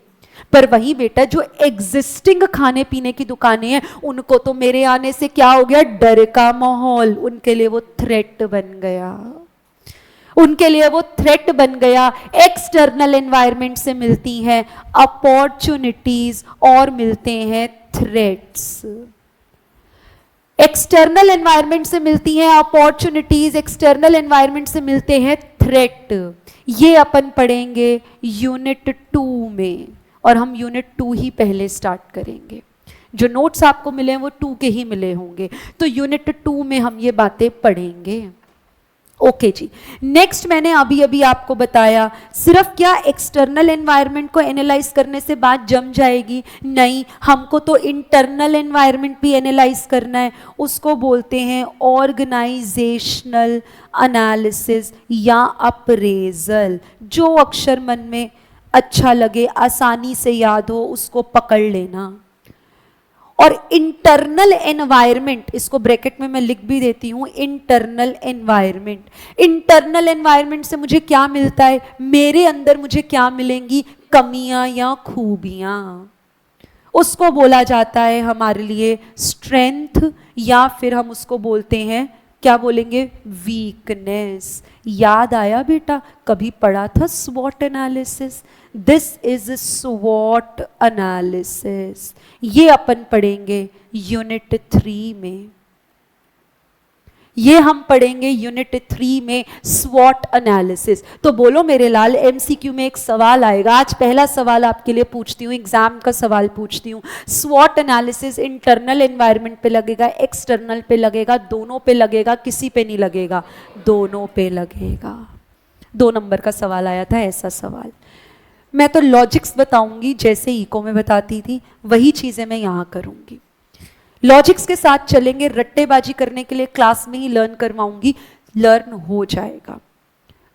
पर वही बेटा जो एग्जिस्टिंग खाने पीने की दुकानें हैं, उनको तो मेरे आने से क्या हो गया, डर का माहौल, उनके लिए वो थ्रेट बन गया, उनके लिए वो थ्रेट बन गया। एक्सटर्नल एनवायरनमेंट से मिलती हैं अपॉर्चुनिटीज और मिलते हैं थ्रेट्स। एक्सटर्नल एनवायरनमेंट से मिलती हैं अपॉर्चुनिटीज, एक्सटर्नल एनवायरनमेंट से मिलते हैं थ्रेट। ये अपन पढ़ेंगे यूनिट 2 में, और हम यूनिट 2 ही पहले स्टार्ट करेंगे। जो नोट्स आपको मिले हैं वो 2 के ही मिले होंगे, तो यूनिट 2 में हम ये बातें पढ़ेंगे। ओके जी। नेक्स्ट मैंने अभी अभी आपको बताया, सिर्फ क्या एक्सटर्नल एनवायरनमेंट को एनालाइज करने से बात जम जाएगी? नहीं, हमको तो इंटरनल एनवायरनमेंट भी एनालाइज करना है। उसको बोलते हैं ऑर्गेनाइजेशनल एनालिसिस या अप्रेजल। जो अक्षर मन में अच्छा लगे, आसानी से याद हो, उसको पकड़ लेना। और इंटरनल एनवायरनमेंट, इसको ब्रैकेट में मैं लिख भी देती हूं, इंटरनल एनवायरनमेंट। इंटरनल एनवायरनमेंट से मुझे क्या मिलता है? मेरे अंदर मुझे क्या मिलेंगी? कमियां या खूबियां। उसको बोला जाता है हमारे लिए स्ट्रेंथ, या फिर हम उसको बोलते हैं, क्या बोलेंगे? वीकनेस। याद आया बेटा? कभी पढ़ा था स्वॉट एनालिसिस? दिस इज स्वॉट एनालिसिस। ये अपन पढ़ेंगे यूनिट 3 में। ये हम पढ़ेंगे यूनिट 3 में स्वॉट एनालिसिस। तो बोलो मेरे लाल, एमसीक्यू में एक सवाल आएगा। आज पहला सवाल आपके लिए पूछती हूँ, एग्जाम का सवाल पूछती हूँ। स्वॉट एनालिसिस इंटरनल एनवायरनमेंट पे लगेगा, एक्सटर्नल पे लगेगा, दोनों पे लगेगा, किसी पे नहीं लगेगा? दोनों पे लगेगा। 2 नंबर का सवाल आया था ऐसा सवाल। मैं तो लॉजिक्स बताऊंगी जैसे इको में बताती थी, वही चीजें मैं यहां करूंगी। लॉजिक्स के साथ चलेंगे, रट्टेबाजी करने के लिए क्लास में ही लर्न करवाऊंगी, लर्न हो जाएगा।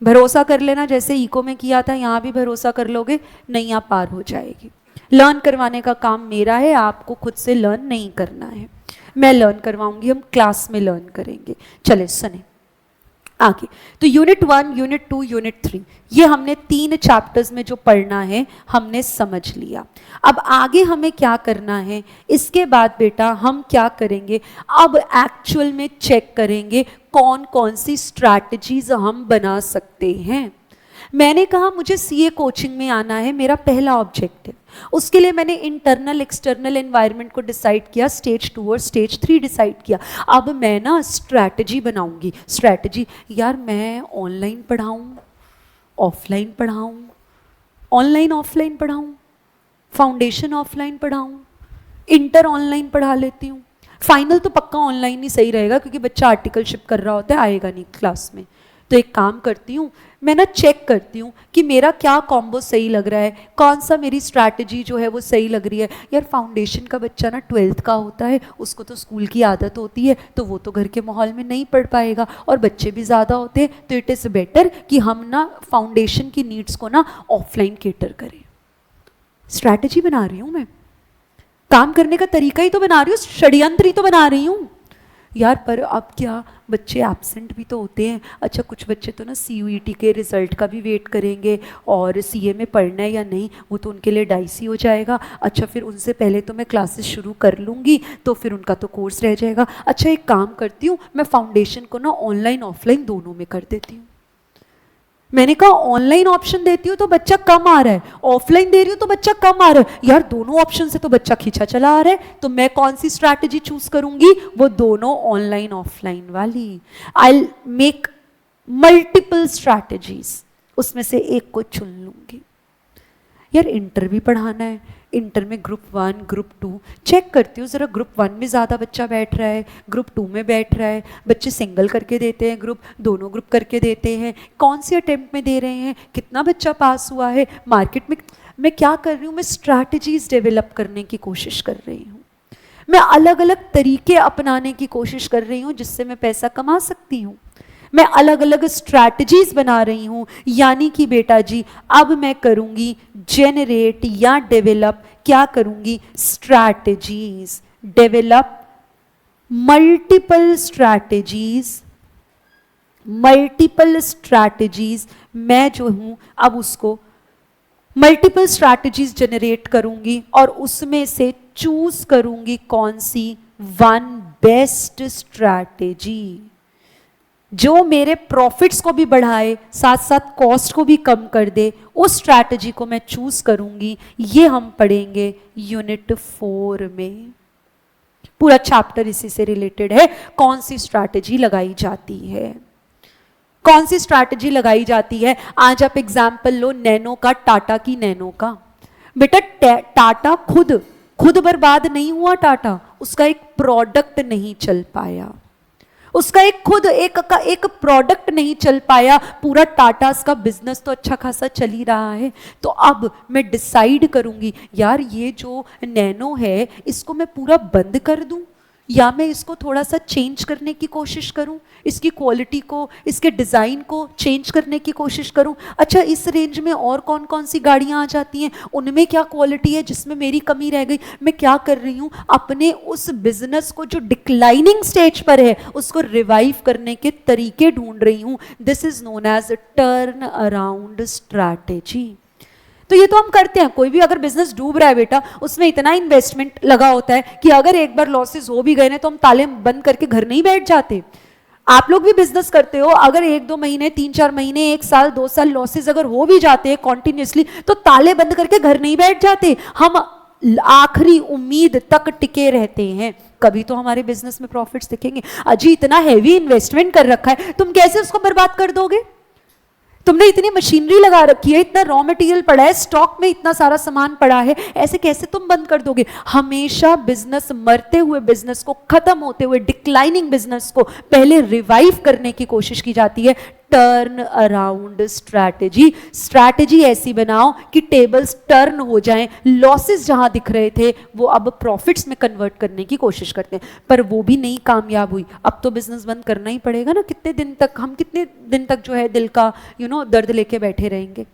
भरोसा कर लेना, जैसे इको में किया था यहां भी भरोसा कर लोगे, नैया पार हो जाएगी। लर्न करवाने का काम मेरा है, आपको खुद से लर्न नहीं करना है। मैं लर्न करवाऊंगी, हम क्लास में लर्न करेंगे। चले सुने आगे। तो यूनिट 1, यूनिट 2, यूनिट 3, ये हमने 3 चैप्टर्स में जो पढ़ना है हमने समझ लिया। अब आगे हमें क्या करना है? इसके बाद बेटा हम क्या करेंगे? अब एक्चुअल में चेक करेंगे कौन कौन सी स्ट्रैटेजीज हम बना सकते हैं। मैंने कहा मुझे सीए कोचिंग में आना है, मेरा पहला ऑब्जेक्टिव। उसके लिए मैंने इंटरनल एक्सटर्नल एनवायरनमेंट को डिसाइड किया, स्टेज 2 और स्टेज 3 डिसाइड किया। अब मैं ना स्ट्रैटेजी बनाऊंगी। स्ट्रैटेजी, यार मैं ऑनलाइन पढ़ाऊं, ऑफलाइन पढ़ाऊं, ऑनलाइन ऑफलाइन पढ़ाऊं, फाउंडेशन ऑफलाइन पढ़ाऊं, इंटर ऑनलाइन पढ़ा लेती हूँ। फाइनल तो पक्का ऑनलाइन ही सही रहेगा, क्योंकि बच्चा आर्टिकलशिप कर रहा होता है, आएगा नहीं क्लास में। तो एक काम करती हूँ, मैं ना चेक करती हूँ कि मेरा क्या कॉम्बो सही लग रहा है, कौन सा मेरी स्ट्रैटेजी जो है वो सही लग रही है। यार फाउंडेशन का बच्चा ना 12th का होता है, उसको तो स्कूल की आदत होती है, तो वो तो घर के माहौल में नहीं पढ़ पाएगा, और बच्चे भी ज़्यादा होते हैं, तो इट इज़ बेटर कि हम ना फाउंडेशन की नीड्स को ना ऑफलाइन केटर करें। स्ट्रैटेजी बना रही हूँ मैं, काम करने का तरीका ही तो बना रही हूँ, षड्यंत्र ही तो बना रही हूँ यार। पर अब क्या, बच्चे एब्सेंट भी तो होते हैं। अच्छा कुछ बच्चे तो ना CUET के रिजल्ट का भी वेट करेंगे, और CA में पढ़ना है या नहीं वो तो उनके लिए डाइसी हो जाएगा। अच्छा फिर उनसे पहले तो मैं क्लासेस शुरू कर लूँगी, तो फिर उनका तो कोर्स रह जाएगा। अच्छा एक काम करती हूँ, मैं फाउंडेशन को ना ऑनलाइन ऑफलाइन दोनों में कर देती हूँ। मैंने कहा ऑनलाइन ऑप्शन देती हूँ तो बच्चा कम आ रहा है, ऑफलाइन दे रही हूँ तो बच्चा कम आ रहा है। यार दोनों ऑप्शन से तो बच्चा खींचा चला आ रहा है, तो मैं कौन सी स्ट्रैटेजी चूज करूंगी? वो दोनों ऑनलाइन ऑफलाइन वाली। आई मेक मल्टीपल स्ट्रैटेजीज, उसमें से एक को चुन लूंगी। यार इंटर भी पढ़ाना है, इंटर में ग्रुप 1 ग्रुप 2 चेक करती हूँ ज़रा, ग्रुप 1 में ज़्यादा बच्चा बैठ रहा है, ग्रुप 2 में बैठ रहा है, बच्चे सिंगल करके देते हैं ग्रुप, दोनों ग्रुप करके देते हैं, कौन सी अटेम्प्ट में दे रहे हैं, कितना बच्चा पास हुआ है, मार्केट में मैं क्या कर रही हूँ? मैं स्ट्रैटेजीज डेवलप करने की कोशिश कर रही हूँ। मैं अलग अलग तरीके अपनाने की कोशिश कर रही हूँ जिससे मैं पैसा कमा सकती हूँ। मैं अलग अलग स्ट्रैटेजीज बना रही हूं। यानी कि बेटा जी अब मैं करूंगी जेनरेट या डेवलप, क्या करूंगी? Strategies, develop multiple strategies. Multiple strategies मैं जो हूं अब उसको मल्टीपल स्ट्रैटेजीज जनरेट करूंगी, और उसमें से चूज करूंगी कौन सी? वन बेस्ट स्ट्रैटेजी जो मेरे प्रॉफिट्स को भी बढ़ाए, साथ साथ कॉस्ट को भी कम कर दे, उस स्ट्रैटेजी को मैं चूज करूंगी। ये हम पढ़ेंगे यूनिट 4 में। पूरा चैप्टर इसी से रिलेटेड है, कौन सी स्ट्रैटेजी लगाई जाती है, कौन सी स्ट्रैटेजी लगाई जाती है। आज आप एग्जाम्पल लो नैनो का, टाटा की नैनो का। बेटा टाटा खुद खुद बर्बाद नहीं हुआ टाटा, उसका एक प्रोडक्ट नहीं चल पाया, उसका एक प्रोडक्ट नहीं चल पाया, पूरा टाटास का बिजनेस तो अच्छा खासा चल ही रहा है। तो अब मैं डिसाइड करूंगी यार ये जो नैनो है इसको मैं पूरा बंद कर दूं या मैं इसको थोड़ा सा चेंज करने की कोशिश करूं, इसकी क्वालिटी को, इसके डिज़ाइन को चेंज करने की कोशिश करूं। अच्छा इस रेंज में और कौन कौन सी गाड़ियां आ जाती हैं, उनमें क्या क्वालिटी है जिसमें मेरी कमी रह गई। मैं क्या कर रही हूं, अपने उस बिजनेस को जो डिक्लाइनिंग स्टेज पर है उसको रिवाइव करने के तरीके ढूंढ रही हूं। This is known as turn around strategy. तो ये तो हम करते हैं, कोई भी अगर बिजनेस डूब रहा है बेटा उसमें इतना इन्वेस्टमेंट लगा होता है कि अगर एक बार लॉसेस हो भी गए ना तो हम ताले बंद करके घर नहीं बैठ जाते। आप लोग भी बिजनेस करते हो, अगर 1-2 महीने 3-4 महीने 1 साल 2 साल लॉसेस अगर हो भी जाते हैं कॉन्टिन्यूसली तो ताले बंद करके घर नहीं बैठ जाते, हम आखिरी उम्मीद तक टिके रहते हैं, कभी तो हमारे बिजनेस में प्रॉफिट्स दिखेंगे। अजी इतना हैवी इन्वेस्टमेंट कर रखा है, तुम कैसे उसको बर्बाद कर दोगे? तुमने इतनी मशीनरी लगा रखी है, इतना रॉ मटेरियल पड़ा है, स्टॉक में इतना सारा सामान पड़ा है, ऐसे कैसे तुम बंद कर दोगे? हमेशा बिजनेस, मरते हुए बिजनेस को, खत्म होते हुए डिक्लाइनिंग बिजनेस को पहले रिवाइव करने की कोशिश की जाती है। Turn around strategy. स्ट्रैटेजी ऐसी बनाओ कि टेबल्स टर्न हो जाएं, लॉसेस जहां दिख रहे थे वो अब प्रॉफिट्स में कन्वर्ट करने की कोशिश करते हैं, पर वो भी नहीं कामयाब हुई, अब तो बिजनेस बंद करना ही पड़ेगा ना। कितने दिन तक हम, कितने दिन तक जो है दिल का दर्द लेके बैठे रहेंगे?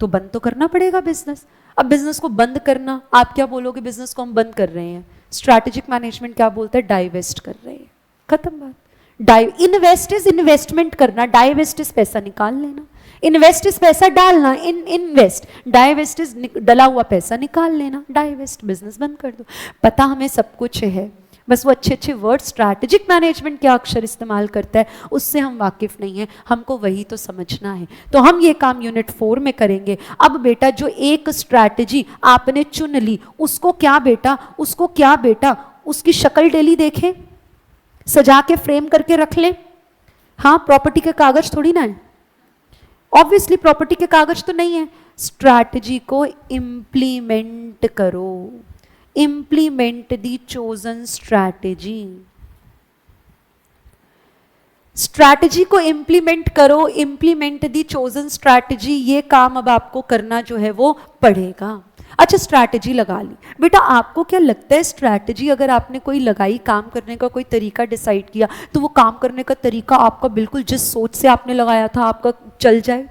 तो बंद तो करना पड़ेगा बिजनेस। अब बिजनेस को बंद करना, आप क्या बोलोगे? बिजनेस को हम बंद कर रहे हैं, स्ट्रैटेजिक मैनेजमेंट क्या बोलता है? डाइवेस्ट कर रहे हैं, खत्म बात। इन्वेस्ट इज इन्वेस्टमेंट करना, डाइवेस्ट इज पैसा निकाल लेना। इन्वेस्ट इज पैसा डालना, इन्वेस्ट, डाइवेस्ट इज डला हुआ पैसा निकाल लेना, डाइवेस्ट, बिजनेस बंद कर दो। पता हमें सब कुछ है, बस वो अच्छे अच्छे वर्ड स्ट्रैटेजिक मैनेजमेंट क्या अक्षर इस्तेमाल करता है उससे हम वाकिफ नहीं है, हमको वही तो समझना है। तो हम ये काम यूनिट 4 में करेंगे। अब बेटा जो एक स्ट्रैटेजी आपने चुन ली उसको क्या बेटा, उसकी शक्ल डेली देखें, सजा के फ्रेम करके रख लें। हाँ, प्रॉपर्टी के कागज थोड़ी ना है, ऑब्वियसली प्रॉपर्टी के कागज तो नहीं है। स्ट्रैटेजी को इंप्लीमेंट करो, इंप्लीमेंट दी चोजन स्ट्रैटेजी। स्ट्रैटेजी को इंप्लीमेंट करो, इंप्लीमेंट दी चोजन स्ट्रैटेजी, ये काम अब आपको करना जो है वो पड़ेगा। अच्छा स्ट्रैटेजी लगा ली बेटा, आपको क्या लगता है स्ट्रैटेजी अगर आपने कोई लगाई, काम करने का कोई तरीका डिसाइड किया, तो वो काम करने का तरीका आपका बिल्कुल जिस सोच से आपने लगाया था आपका चल जाए?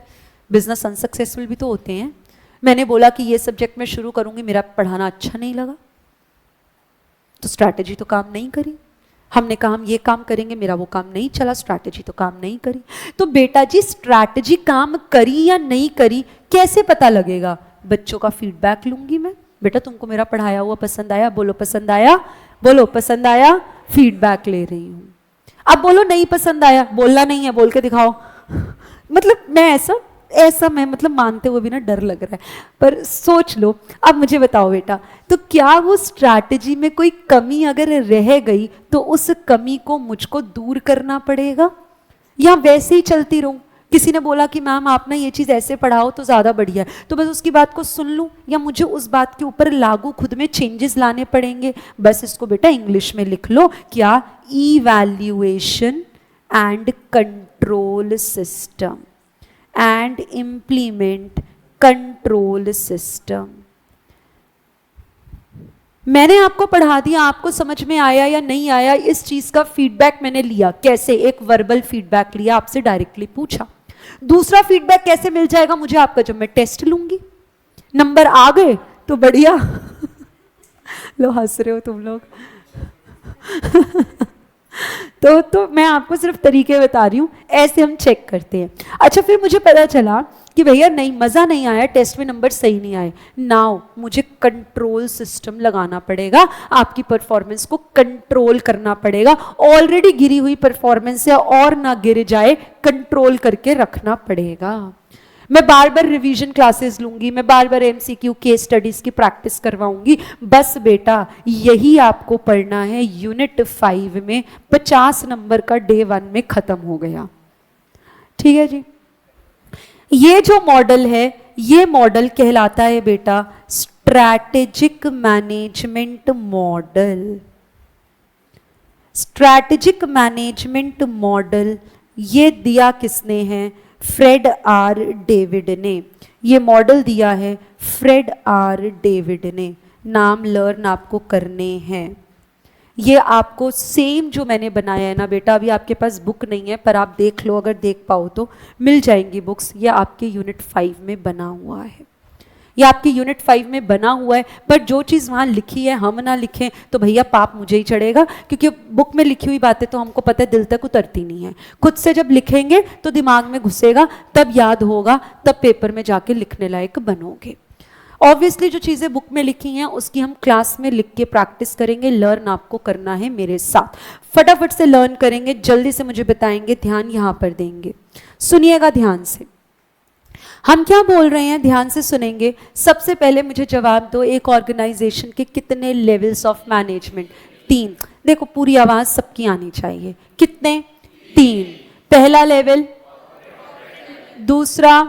बिजनेस अनसक्सेसफुल भी तो होते हैं। मैंने बोला कि ये सब्जेक्ट मैं शुरू करूंगी, मेरा पढ़ाना अच्छा नहीं लगा तो स्ट्रैटेजी तो काम नहीं करी। हमने कहा हम ये काम करेंगे, मेरा वो काम नहीं चला, स्ट्रैटेजी तो काम नहीं करी। तो बेटा जी स्ट्रैटेजी काम करी या नहीं करी कैसे पता लगेगा? बच्चों का फीडबैक लूंगी मैं। बेटा तुमको मेरा पढ़ाया हुआ पसंद आया? बोलो पसंद आया, बोलो पसंद आया, फीडबैक ले रही हूं। अब बोलो नहीं पसंद आया, बोलना नहीं है, बोल के दिखाओ। मतलब मैं ऐसा मैं मतलब मानते हुए भी ना डर लग रहा है, पर सोच लो। अब मुझे बताओ बेटा, तो क्या वो स्ट्रैटेजी में कोई कमी अगर रह गई तो उस कमी को मुझको दूर करना पड़ेगा या वैसे ही चलती रहूं? किसी ने बोला कि मैम आप ना ये चीज़ ऐसे पढ़ाओ तो ज़्यादा बढ़िया है, तो बस उसकी बात को सुन लूं या मुझे उस बात के ऊपर लागू खुद में चेंजेस लाने पड़ेंगे? बस इसको बेटा इंग्लिश में लिख लो, क्या? Evaluation and control system and implement control system. मैंने आपको पढ़ा दिया, आपको समझ में आया या नहीं आया, इस चीज का फीडबैक मैंने लिया। कैसे? एक वर्बल फीडबैक लिया, आपसे डायरेक्टली पूछा। दूसरा फीडबैक कैसे मिल जाएगा मुझे आपका? जब मैं टेस्ट लूंगी, नंबर आ गए तो बढ़िया। लो हंस रहे हो तुम लोग। तो मैं आपको सिर्फ तरीके बता रही हूं, ऐसे हम चेक करते हैं। अच्छा फिर मुझे पता चला कि भैया नहीं, मज़ा नहीं आया, टेस्ट में नंबर सही नहीं आए, नाउ मुझे कंट्रोल सिस्टम लगाना पड़ेगा, आपकी परफॉर्मेंस को कंट्रोल करना पड़ेगा। ऑलरेडी गिरी हुई परफॉर्मेंस है और ना गिर जाए, कंट्रोल करके रखना पड़ेगा। मैं बार बार रिवीजन क्लासेस लूंगी, मैं बार बार एमसीक्यू केस स्टडीज की प्रैक्टिस करवाऊंगी। बस बेटा यही आपको पढ़ना है यूनिट 5 में। 50 नंबर का डे 1 में खत्म हो गया। ठीक है जी। ये जो मॉडल है, ये मॉडल कहलाता है बेटा strategic management model. Strategic management model ये दिया किसने है? फ्रेड आर डेविड ने। ये मॉडल दिया है फ्रेड आर डेविड ने। नाम लर्न आपको करने हैं। ये आपको सेम जो मैंने बनाया है ना बेटा, अभी आपके पास बुक नहीं है पर आप देख लो, अगर देख पाओ तो मिल जाएंगी बुक्स। ये आपके यूनिट 5 में बना हुआ है, ये आपके यूनिट 5 में बना हुआ है। पर जो चीज़ वहाँ लिखी है हम ना लिखें तो भैया पाप मुझे ही चढ़ेगा, क्योंकि बुक में लिखी हुई बातें तो हमको पता है दिल तक उतरती नहीं है। खुद से जब लिखेंगे तो दिमाग में घुसेगा, तब याद होगा, तब पेपर में जाके लिखने लायक बनोगे। ऑब्वियसली जो चीज़ें बुक में लिखी हैं उसकी हम क्लास में लिख के प्रैक्टिस करेंगे। लर्न आपको करना है मेरे साथ। फटाफट से लर्न करेंगे, जल्दी से मुझे बताएंगे, ध्यान यहाँ पर देंगे। सुनिएगा ध्यान से, हम क्या बोल रहे हैं ध्यान से सुनेंगे। सबसे पहले मुझे जवाब दो, एक ऑर्गेनाइजेशन के कितने लेवल्स ऑफ मैनेजमेंट? 3। देखो पूरी आवाज सबकी आनी चाहिए। कितने? 3। पहला लेवल, दूसरा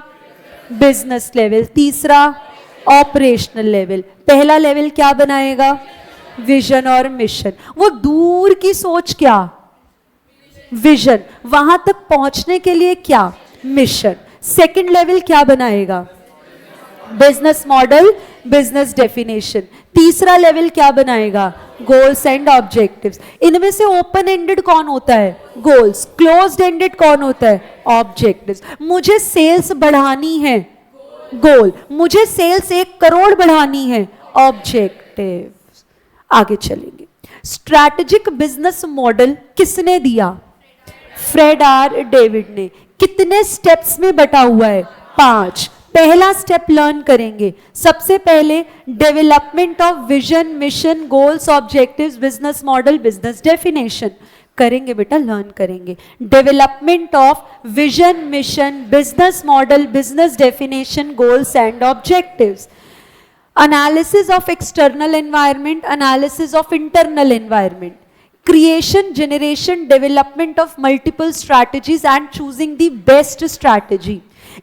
बिजनेस लेवल, तीसरा ऑपरेशनल लेवल। पहला लेवल क्या बनाएगा? विजन और मिशन। वो दूर की सोच क्या? विजन। वहां तक पहुंचने के लिए क्या? मिशन। सेकंड लेवल क्या बनाएगा? Business model, business definition. तीसरा लेवल क्या बनाएगा? Goals and objectives. इनमें से ओपन एंडेड कौन होता है? गोल्स। क्लोज्ड एंडेड कौन होता है? ऑब्जेक्टिव्स। मुझे सेल्स बढ़ानी है, गोल। मुझे सेल्स 1 करोड़ बढ़ानी है, ऑब्जेक्टिव्स। आगे चलेंगे। स्ट्रैटेजिक बिजनेस मॉडल किसने दिया? फ्रेड आर डेविड ने। कितने स्टेप्स में बटा हुआ है? 5। पहला स्टेप लर्न करेंगे। सबसे पहले development of vision, mission, goals, objectives, business model, business definition करेंगे बेटा, लर्न करेंगे। Development of vision, mission, business model, business definition, goals and objectives. Analysis of external environment, analysis of internal environment. Creation, generation, development of multiple strategies and choosing the best strategy.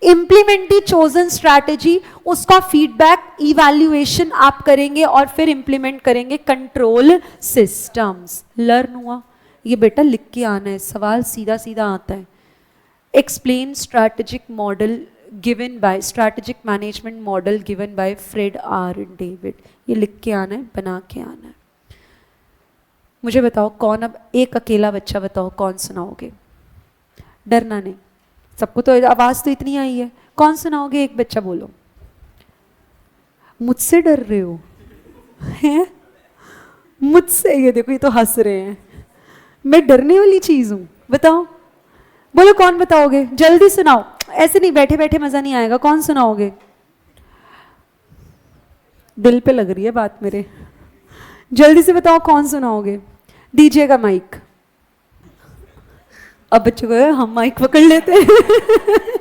Implement the chosen strategy, उसका feedback, evaluation आप करेंगे और फिर implement करेंगे। Control systems. Learn हुआ? ये बेटा लिख के आना है, सवाल सीधा सीधा आता है। Explain strategic model given by, strategic management model given by Fred R. David. ये लिख के आना है, बना के आना है। मुझे बताओ कौन, अब एक अकेला बच्चा बताओ कौन सुनाओगे? डरना नहीं, सबको तो आवाज तो इतनी आई है। कौन सुनाओगे? एक बच्चा बोलो। मुझसे डर रहे हो? हैं? मुझसे? ये देखो ये तो हंस रहे हैं। मैं डरने वाली चीज हूं? बताओ, बोलो कौन बताओगे? जल्दी सुनाओ, ऐसे नहीं बैठे बैठे मजा नहीं आएगा। कौन सुनाओगे? दिल पे लग रही है बात मेरे। जल्दी से बताओ कौन सुनाओगे? दीजिएगा माइक। अब बच्चों को हम माइक पकड़ लेते हैं।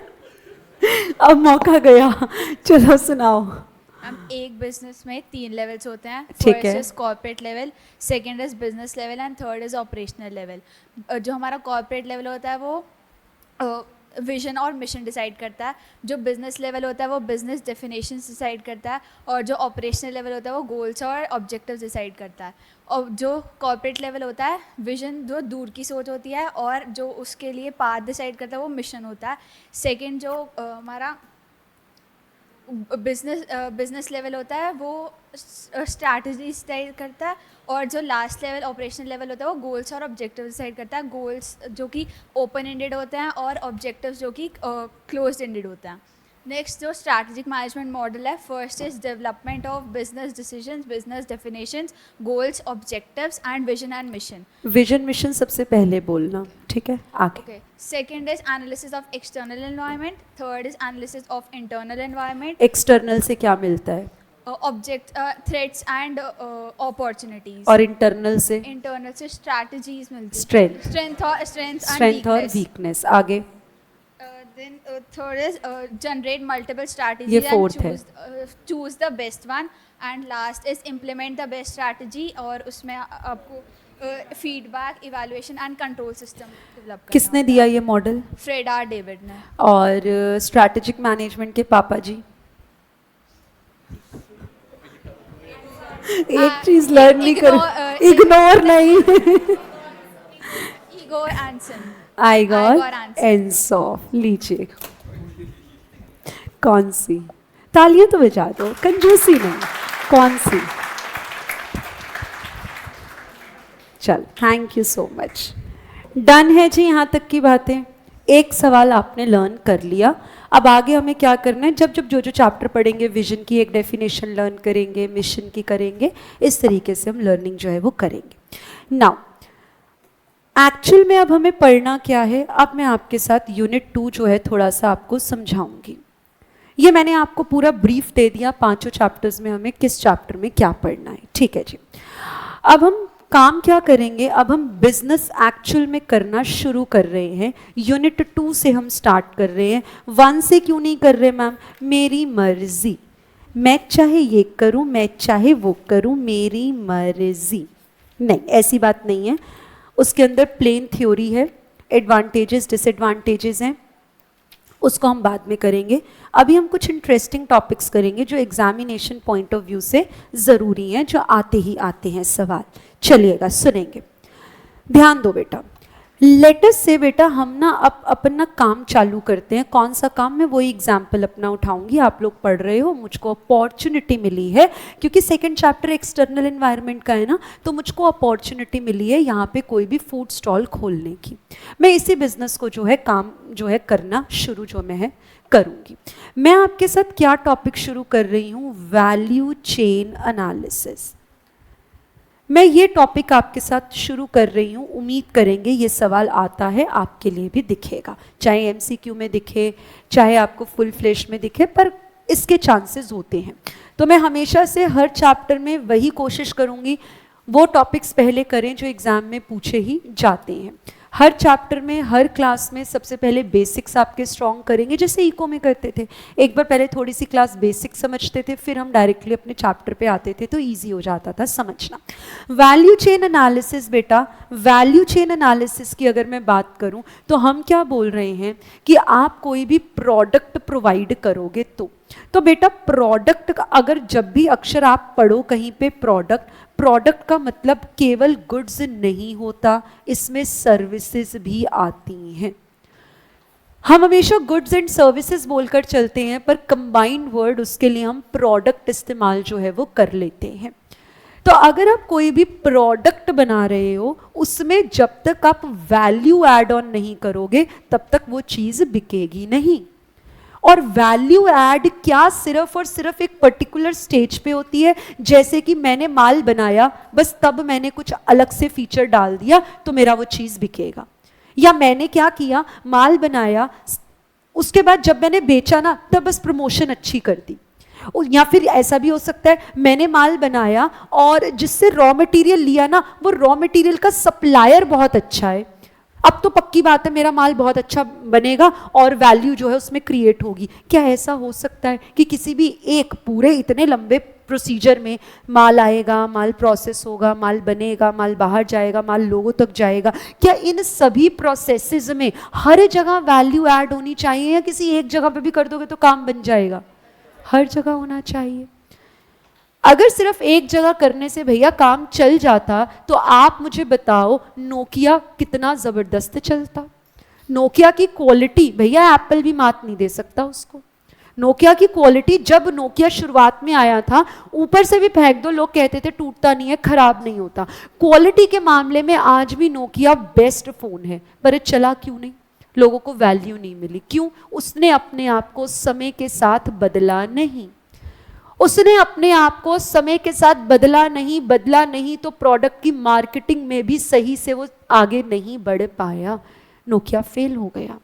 अब मौका गया, चलो सुनाओ।
हम एक बिजनेस में 3 लेवल्स होते हैं।
ठीक है।
First is corporate level, second is business level and third is operational level. जो हमारा कॉर्पोरेट लेवल होता है वो विजन और मिशन डिसाइड करता है। जो बिजनेस लेवल होता है वो बिजनेस डेफिनेशंस डिसाइड करता है, और जो ऑपरेशनल लेवल होता है वो गोल्स और ऑब्जेक्टिव्स डिसाइड करता है। और जो कॉर्पोरेट लेवल होता है, विजन जो दूर की सोच होती है, और जो उसके लिए पाथ डिसाइड करता है वो मिशन होता है। सेकंड जो हमारा बिजनेस लेवल होता है वो स्ट्रैटेजी डिसाइड करता है, और जो लास्ट लेवल ऑपरेशनल लेवल होता है वो गोल्स और ऑब्जेक्टिव डिसाइड करता है। गोल्स जो कि ओपन एंडेड होते हैं और ऑब्जेक्टिव्स जो कि क्लोज्ड एंडेड होते हैं। नेक्स्ट जो स्ट्रैटेजिक मैनेजमेंट मॉडल है, first is development of business decisions, business definitions, goals, objectives and vision and mission.
Vision mission सबसे पहले बोलना, ठीक है? आगे।
Okay. Second is analysis of external environment. Third is analysis of internal environment.
External से क्या मिलता है?
Threats and opportunities.
और इंटरनल से?
Internal से strategies मिलती है।
स्ट्रेंथ।
Strength
और वीकनेस। आगे।
Then third is generate multiple strategies
ये
and
fourth है।
choose the best one. And last is implement the best strategy, और उसमें आपको feedback, evaluation and control system develop करना।
किसने दिया ये मॉडल?
फ्रेड आर डेविड ने।
और स्ट्रैटेजिक मैनेजमेंट के पापा जी? एक चीज लर्न नहीं कर, इग्नोर नहीं।
Ego answer,
I got
answer.
एंस ऑफ। लीजिए, कौन सी? तालियां तो बजा दो, कंजूसी नहीं। कौन सी? चल, thank you so much. Done है जी, यहाँ तक की बातें। एक सवाल आपने लर्न कर लिया। अब आगे हमें क्या करना है, जब जब जो जो चैप्टर पढ़ेंगे, विजन की एक डेफिनेशन लर्न करेंगे, मिशन की करेंगे, इस तरीके से हम लर्निंग जो है वो करेंगे। नाउ एक्चुअल में अब हमें पढ़ना क्या है, अब मैं आपके साथ यूनिट 2 जो है थोड़ा सा आपको समझाऊंगी। ये मैंने आपको पूरा ब्रीफ दे दिया, 5 चैप्टर्स में हमें किस चैप्टर में क्या पढ़ना है, ठीक है जी। अब हम काम क्या करेंगे, अब हम बिजनेस एक्चुअल में करना शुरू कर रहे हैं। यूनिट 2 से हम स्टार्ट कर रहे हैं। 1 से क्यों नहीं कर रहे मैम? मेरी मर्जी, मैं चाहे ये करूं, मैं चाहे वो करूं, मेरी मर्जी। नहीं, ऐसी बात नहीं है। उसके अंदर प्लेन थ्योरी है, एडवांटेजेस डिसएडवांटेजेस हैं, उसको हम बाद में करेंगे। अभी हम कुछ इंटरेस्टिंग टॉपिक्स करेंगे जो एग्जामिनेशन पॉइंट ऑफ व्यू से ज़रूरी हैं, जो आते ही आते हैं सवाल। चलिएगा, सुनेंगे, ध्यान दो बेटा। लेटस से बेटा हम ना अब अपना काम चालू करते हैं। कौन सा काम? मैं वही एग्जाम्पल अपना उठाऊंगी। आप लोग पढ़ रहे हो, मुझको अपॉर्चुनिटी मिली है, क्योंकि सेकंड चैप्टर एक्सटर्नल एनवायरनमेंट का है ना, तो मुझको अपॉर्चुनिटी मिली है यहाँ पे कोई भी फूड स्टॉल खोलने की। मैं इसी बिजनेस को जो है काम जो है करना शुरू जो मैं है करूँगी। मैं आपके साथ क्या टॉपिक शुरू कर रही हूँ? Value chain analysis. मैं ये टॉपिक आपके साथ शुरू कर रही हूँ। उम्मीद करेंगे ये सवाल आता है, आपके लिए भी दिखेगा, चाहे एमसीक्यू में दिखे, चाहे आपको फुल फ्लैश में दिखे, पर इसके चांसेस होते हैं। तो मैं हमेशा से हर चैप्टर में वही कोशिश करूँगी, वो टॉपिक्स पहले करें जो एग्ज़ाम में पूछे ही जाते हैं। हर चैप्टर में, हर क्लास में सबसे पहले बेसिक्स आपके स्ट्रॉन्ग करेंगे, जैसे इको में करते थे। एक बार पहले थोड़ी सी क्लास बेसिक समझते थे, फिर हम डायरेक्टली अपने चैप्टर पे आते थे, तो इजी हो जाता था समझना। वैल्यू चेन एनालिसिस बेटा, वैल्यू चेन एनालिसिस की अगर मैं बात करूं तो हम क्या बोल रहे हैं कि आप कोई भी प्रोडक्ट प्रोवाइड करोगे तो बेटा प्रोडक्ट का अगर जब भी अक्षर आप पढ़ो कहीं पे प्रोडक्ट का मतलब केवल गुड्स नहीं होता, इसमें सर्विसेज भी आती हैं। हम हमेशा गुड्स एंड सर्विसेज बोलकर चलते हैं, पर कंबाइंड वर्ड उसके लिए हम प्रोडक्ट इस्तेमाल जो है वो कर लेते हैं। तो अगर आप कोई भी प्रोडक्ट बना रहे हो, उसमें जब तक आप वैल्यू ऐड ऑन नहीं करोगे तब तक वो चीज़ बिकेगी नहीं। और वैल्यू ऐड क्या सिर्फ और सिर्फ एक पर्टिकुलर स्टेज पे होती है, जैसे कि मैंने माल बनाया, बस तब मैंने कुछ अलग से फीचर डाल दिया तो मेरा वो चीज़ बिकेगा। या मैंने क्या किया, माल बनाया, उसके बाद जब मैंने बेचा ना तब बस प्रमोशन अच्छी कर दी। या फिर ऐसा भी हो सकता है, मैंने माल बनाया और जिससे रॉ मटेरियल लिया ना, वो रॉ मटेरियल का सप्लायर बहुत अच्छा है, अब तो पक्की बात है मेरा माल बहुत अच्छा बनेगा और वैल्यू जो है उसमें क्रिएट होगी। क्या ऐसा हो सकता है कि किसी भी एक पूरे इतने लंबे प्रोसीजर में माल आएगा, माल प्रोसेस होगा, माल बनेगा, माल बाहर जाएगा, माल लोगों तक जाएगा, क्या इन सभी प्रोसेसेस में हर जगह वैल्यू ऐड होनी चाहिए, या किसी एक जगह पे भी कर दोगे तो काम बन जाएगा? हर जगह होना चाहिए। अगर सिर्फ एक जगह करने से भैया काम चल जाता तो आप मुझे बताओ नोकिया कितना ज़बरदस्त चलता। नोकिया की क्वालिटी भैया एप्पल भी मात नहीं दे सकता उसको। नोकिया की क्वालिटी, जब नोकिया शुरुआत में आया था, ऊपर से भी फेंक दो लोग कहते थे टूटता नहीं है, खराब नहीं होता। क्वालिटी के मामले में आज भी नोकिया बेस्ट फ़ोन है, पर चला क्यों नहीं? लोगों को वैल्यू नहीं मिली। क्यों? उसने अपने आप को समय के साथ बदला नहीं। उसने अपने आप को समय के साथ बदला नहीं तो प्रोडक्ट की मार्केटिंग में भी सही से वो आगे नहीं बढ़ पाया। नोकिया फेल हो गया,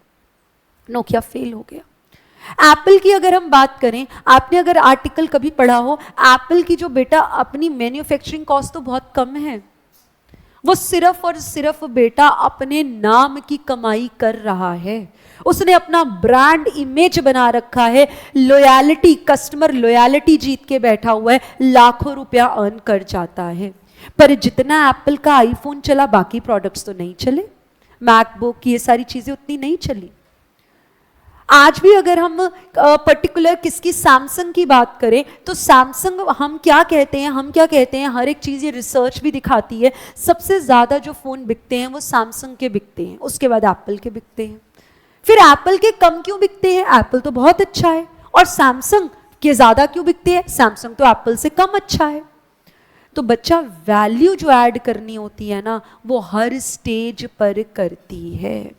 नोकिया फेल हो गया। एप्पल की अगर हम बात करें, आपने अगर आर्टिकल कभी पढ़ा हो, एप्पल की जो बेटा अपनी मैन्युफैक्चरिंग कॉस्ट तो बहुत कम है, वो सिर्फ और सिर्फ बेटा अपने नाम की कमाई कर रहा है। उसने अपना ब्रांड इमेज बना रखा है, लॉयल्टी, कस्टमर लॉयल्टी जीत के बैठा हुआ है, लाखों रुपया अर्न कर जाता है। पर जितना एप्पल का आईफोन चला, बाकी प्रोडक्ट्स तो नहीं चले। मैकबुक, ये सारी चीजें उतनी नहीं चली। आज भी अगर हम पर्टिकुलर किसकी सैमसंग की बात करें तो सैमसंग हम क्या कहते हैं, हर एक चीज़ ये रिसर्च भी दिखाती है, सबसे ज़्यादा जो फ़ोन बिकते हैं वो सैमसंग के बिकते हैं, उसके बाद एप्पल के बिकते हैं। फिर एप्पल के कम क्यों बिकते हैं? एप्पल तो बहुत अच्छा है। और सैमसंग के ज़्यादा क्यों बिकते हैं? सैमसंग तो एप्पल से कम अच्छा है। तो बच्चा वैल्यू जो ऐड करनी होती है ना, वो हर स्टेज पर करती है।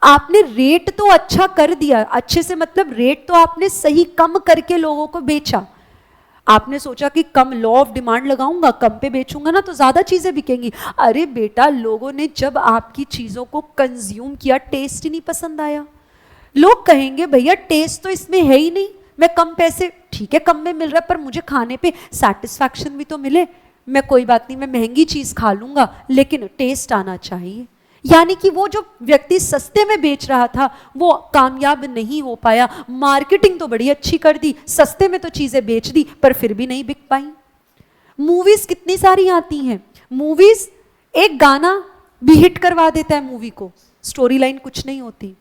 आपने रेट तो अच्छा कर दिया, अच्छे से मतलब रेट तो आपने सही कम करके लोगों को बेचा। आपने सोचा कि कम लॉ ऑफ डिमांड लगाऊंगा, कम पे बेचूंगा ना तो ज्यादा चीजें बिकेंगी। अरे बेटा, लोगों ने जब आपकी चीजों को कंज्यूम किया, टेस्ट ही नहीं पसंद आया। लोग कहेंगे भैया टेस्ट तो इसमें है ही नहीं, मैं कम पैसे, ठीक है कम में मिल रहा है पर मुझे खाने पे सेटिस्फैक्शन भी तो मिले। मैं कोई बात नहीं, मैं महंगी चीज खा लूंगा लेकिन टेस्ट आना चाहिए। यानी कि वो जो व्यक्ति सस्ते में बेच रहा था वो कामयाब नहीं हो पाया। मार्केटिंग तो बड़ी अच्छी कर दी, सस्ते में तो चीजें बेच दी पर फिर भी नहीं बिक पाई। मूवीज कितनी सारी आती हैं, मूवीज एक गाना भी हिट करवा देता है मूवी को, स्टोरी लाइन कुछ नहीं होती।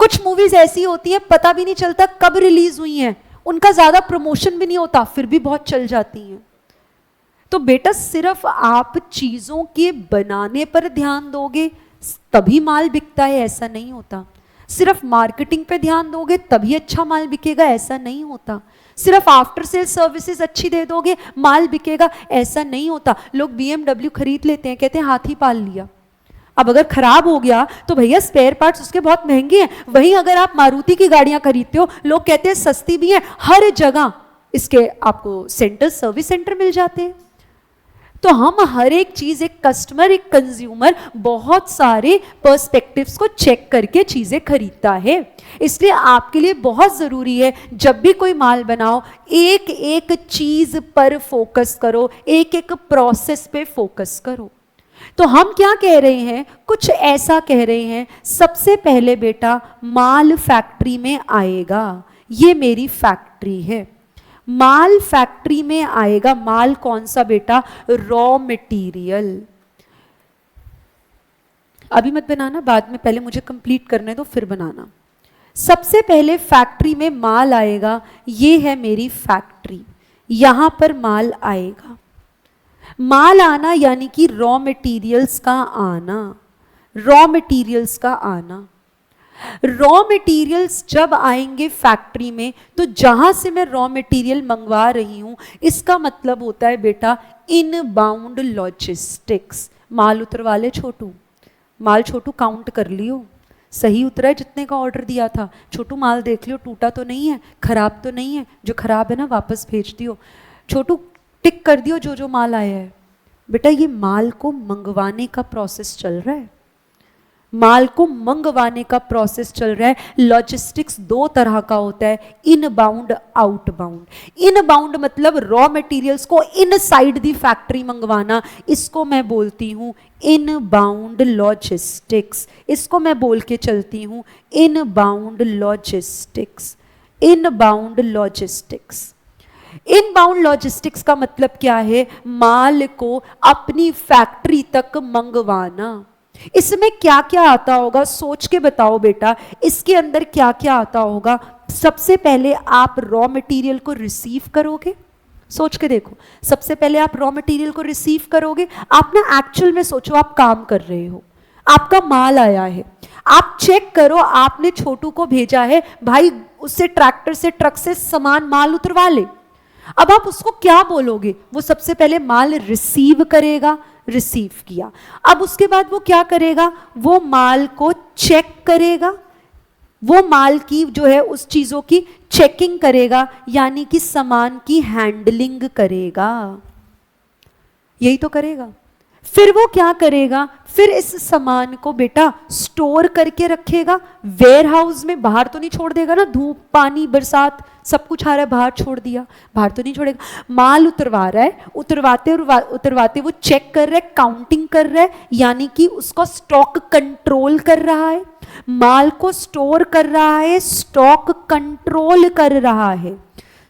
कुछ मूवीज ऐसी होती हैं पता भी नहीं चलता कब रिलीज हुई हैं, उनका ज्यादा प्रमोशन भी नहीं होता फिर भी बहुत चल जाती हैं। तो बेटा सिर्फ आप चीजों के बनाने पर ध्यान दोगे तभी माल बिकता है, ऐसा नहीं होता। सिर्फ मार्केटिंग पे ध्यान दोगे तभी अच्छा माल बिकेगा, ऐसा नहीं होता। सिर्फ आफ्टर सेल सर्विसेज अच्छी दे दोगे माल बिकेगा, ऐसा नहीं होता। लोग BMW खरीद लेते हैं, कहते हैं हाथी पाल लिया। अब अगर खराब हो गया तो भैया स्पेयर पार्ट्स उसके बहुत महंगे हैं। वहीं अगर आप मारुति की गाड़ियां खरीदते हो, लोग कहते हैं सस्ती भी है, हर जगह इसके आपको सेंटर, सर्विस सेंटर मिल जाते हैं। तो हम हर एक चीज, एक कस्टमर, एक कंज्यूमर बहुत सारे पर्सपेक्टिव्स को चेक करके चीजें खरीदता है। इसलिए आपके लिए बहुत जरूरी है जब भी कोई माल बनाओ, एक एक चीज पर फोकस करो, एक एक प्रोसेस पे फोकस करो। तो हम क्या कह रहे हैं, कुछ ऐसा कह रहे हैं, सबसे पहले बेटा माल फैक्ट्री में आएगा। ये मेरी फैक्ट्री है, माल फैक्ट्री में आएगा। माल कौन सा बेटा? Raw material. अभी मत बनाना, बाद में, पहले मुझे कंप्लीट करने दो फिर बनाना। सबसे पहले फैक्ट्री में माल आएगा, ये है मेरी फैक्ट्री, यहां पर माल आएगा। माल आना यानी कि रॉ मटेरियल्स का आना, रॉ मटेरियल्स का आना। रॉ मटेरियल्स जब आएंगे फैक्ट्री में तो जहां से मैं रॉ मटेरियल मंगवा रही हूं, इसका मतलब होता है बेटा इनबाउंड लॉजिस्टिक्स। माल उतरवा ले छोटू, माल छोटू काउंट कर लियो, सही उतरा है जितने का ऑर्डर दिया था। छोटू माल देख लियो, टूटा तो नहीं है, खराब तो नहीं है, जो खराब है ना वापस भेज दियो। छोटू टिक कर दियो जो जो माल आया है। बेटा ये माल को मंगवाने का प्रोसेस चल रहा है, माल को मंगवाने का प्रोसेस चल रहा है। लॉजिस्टिक्स दो तरह का होता है, इनबाउंड, आउटबाउंड। इनबाउंड मतलब रॉ मटेरियल्स को इनसाइड दी फैक्ट्री मंगवाना, इसको मैं बोलती हूं इनबाउंड लॉजिस्टिक्स। इसको मैं बोल के चलती हूं inbound logistics, inbound logistics. Inbound logistics का मतलब क्या है? माल को अपनी फैक्ट्री तक मंगवाना। इसमें क्या क्या आता होगा, सोच के बताओ बेटा, इसके अंदर क्या क्या आता होगा। सबसे पहले आप रॉ मटेरियल को रिसीव करोगे, सोच के देखो। सबसे पहले आप रॉ मटेरियल को रिसीव करोगे। आप ना एक्चुअल में सोचो, आप काम कर रहे हो, आपका माल आया है, आप चेक करो, आपने छोटू को भेजा है भाई उससे ट्रैक्टर से, ट्रक से सामान माल उतरवा ले। अब आप उसको क्या बोलोगे? वो सबसे पहले माल रिसीव करेगा, रिसीव किया। अब उसके बाद वो क्या करेगा? वो माल को चेक करेगा, वो माल की जो है उस चीजों की चेकिंग करेगा, यानी कि सामान की हैंडलिंग करेगा, यही तो करेगा। फिर वो क्या करेगा? फिर इस सामान को बेटा स्टोर करके रखेगा वेयर हाउस में। बाहर तो नहीं छोड़ देगा ना, धूप पानी बरसात सब कुछ आ रहा है, बाहर छोड़ दिया, बाहर तो नहीं छोड़ेगा। माल उतरवा रहा है, उतरवाते उतरवाते वो चेक कर रहा है, काउंटिंग कर रहा है, यानी कि उसका स्टॉक कंट्रोल कर रहा है, माल को स्टोर कर रहा है, स्टॉक कंट्रोल कर रहा है,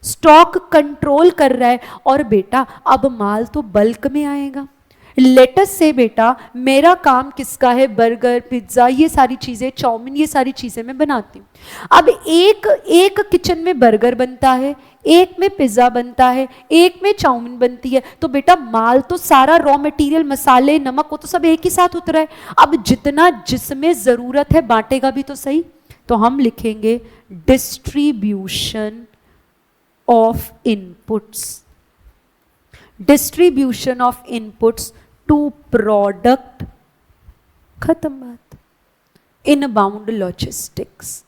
स्टॉक कंट्रोल कर रहा है। और बेटा अब माल तो बल्क में आएगा, लेटस से बेटा मेरा काम किसका है, बर्गर, पिज्ज़ा, ये सारी चीज़ें, चाउमीन, ये सारी चीज़ें मैं बनाती हूँ। अब एक किचन में बर्गर बनता है, एक में पिज्ज़ा बनता है, एक में चाउमीन बनती है, तो बेटा माल तो सारा रॉ मटेरियल, मसाले, नमक, वो तो सब एक ही साथ उतरा है। अब जितना जिसमें ज़रूरत है बांटेगा भी तो सही। तो हम लिखेंगे distribution of inputs, distribution of inputs to product, खत्म बात। Inbound logistics.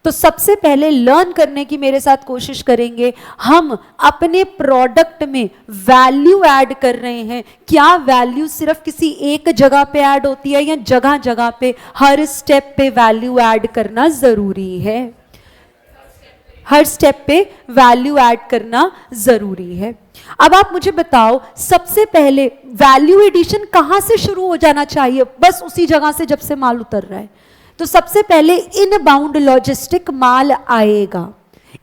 तो सबसे पहले लर्न करने की मेरे साथ कोशिश करेंगे, हम अपने प्रोडक्ट में वैल्यू ऐड कर रहे हैं। क्या वैल्यू सिर्फ किसी एक जगह पे ऐड होती है या जगह जगह पे, हर स्टेप पे वैल्यू ऐड करना जरूरी है? हर स्टेप पे वैल्यू ऐड करना जरूरी है। अब आप मुझे बताओ, सबसे पहले वैल्यू एडिशन कहां से शुरू हो जाना चाहिए? बस उसी जगह से जब से माल उतर रहा है। तो सबसे पहले इनबाउंड लॉजिस्टिक माल आएगा।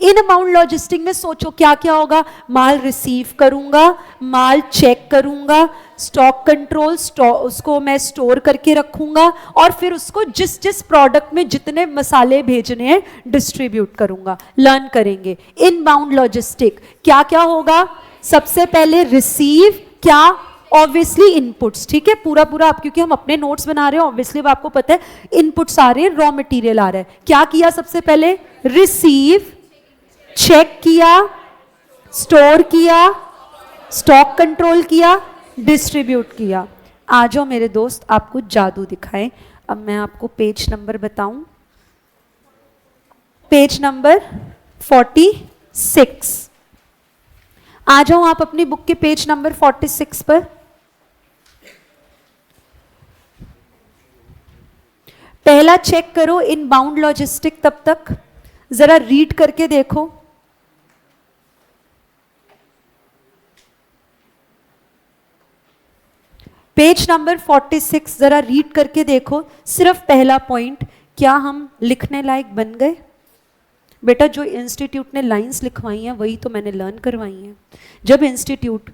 इनबाउंड लॉजिस्टिक में सोचो क्या क्या होगा, माल रिसीव करूंगा, माल चेक करूंगा, स्टॉक कंट्रोल, उसको मैं स्टोर करके रखूंगा और फिर उसको जिस जिस प्रोडक्ट में जितने मसाले भेजने हैं डिस्ट्रीब्यूट करूंगा। लर्न करेंगे इनबाउंड लॉजिस्टिक क्या क्या होगा। सबसे पहले रिसीव, क्या, ऑब्वियसली इनपुट्स, ठीक है, पूरा पूरा आप, क्योंकि हम अपने नोट्स बना रहे हैं, ऑब्वियसली आपको पता है इनपुट्स आ रहे हैं, रॉ मटेरियल आ रहा है। क्या किया सबसे पहले? रिसीव, चेक किया, स्टोर किया, स्टॉक कंट्रोल किया, डिस्ट्रीब्यूट किया। आ जाओ मेरे दोस्त, आपको जादू दिखाएं। अब मैं आपको पेज नंबर बताऊं, पेज नंबर 46। आ जाओ आप अपनी बुक के पेज नंबर 46 पर। पहला चेक करो इनबाउंड लॉजिस्टिक, तब तक जरा रीड करके देखो। पेज नंबर 46 जरा रीड करके देखो। सिर्फ पहला पॉइंट, क्या हम लिखने लायक बन गए? बेटा जो इंस्टीट्यूट ने लाइंस लिखवाई हैं वही तो मैंने लर्न करवाई हैं। जब इंस्टीट्यूट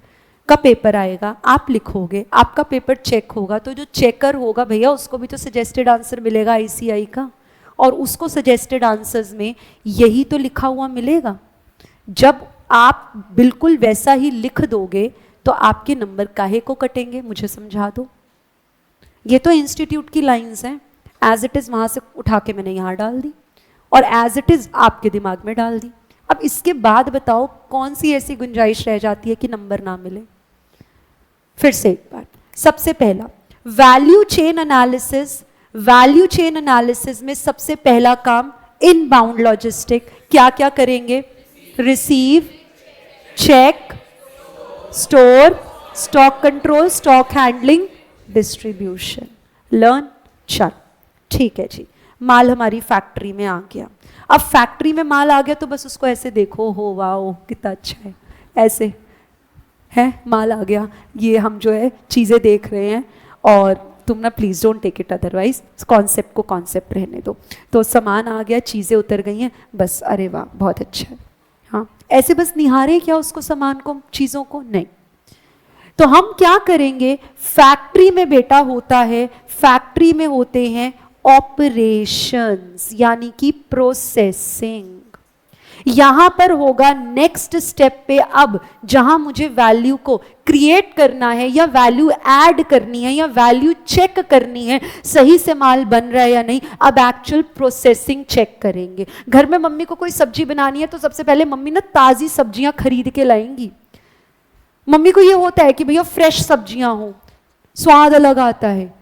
का पेपर आएगा, आप लिखोगे, आपका पेपर चेक होगा, तो जो चेकर होगा भैया उसको भी तो सजेस्टेड आंसर मिलेगा आईसीआई का, और उसको सजेस्टेड आंसर्स में यही तो लिखा हुआ मिलेगा। जब आप बिल्कुल वैसा ही लिख दोगे तो आपके नंबर काहे को कटेंगे? मुझे समझा दो। ये तो इंस्टीट्यूट की लाइंस हैं, एज इट इज वहां से उठा के मैंने यहां डाल दी और एज इट इज आपके दिमाग में डाल दी। अब इसके बाद बताओ कौन सी ऐसी गुंजाइश रह जाती है कि नंबर ना मिले? फिर से एक बार, सबसे पहला value chain analysis. Value chain analysis में सबसे पहला काम इनबाउंड लॉजिस्टिक। क्या क्या करेंगे? Receive, check, store, stock control, stock handling, distribution. Learn, चल ठीक है जी। माल हमारी फैक्ट्री में आ गया। अब फैक्ट्री में माल आ गया तो बस उसको ऐसे देखो, हो वाओ कितना अच्छा है, ऐसे है, माल आ गया, ये हम जो है चीज़ें देख रहे हैं, और तुम ना please don't take it otherwise, concept को कॉन्सेप्ट रहने दो। तो सामान आ गया, चीज़ें उतर गई हैं, बस अरे वाह बहुत अच्छा है। हाँ, ऐसे बस निहारे क्या उसको, सामान को, चीज़ों को? नहीं। तो हम क्या करेंगे? फैक्ट्री में बेटा होता है, फैक्ट्री में होते हैं ऑपरेशंस, यानी कि प्रोसेसिंग। यहां पर होगा नेक्स्ट स्टेप पे, अब जहां मुझे वैल्यू को क्रिएट करना है या वैल्यू ऐड करनी है या वैल्यू चेक करनी है, सही से माल बन रहा है या नहीं, अब एक्चुअल प्रोसेसिंग चेक करेंगे। घर में मम्मी को कोई सब्जी बनानी है तो सबसे पहले मम्मी ना ताजी सब्जियां खरीद के लाएंगी। मम्मी को ये होता है कि भैया फ्रेश सब्जियां हो, स्वाद अलग आता है,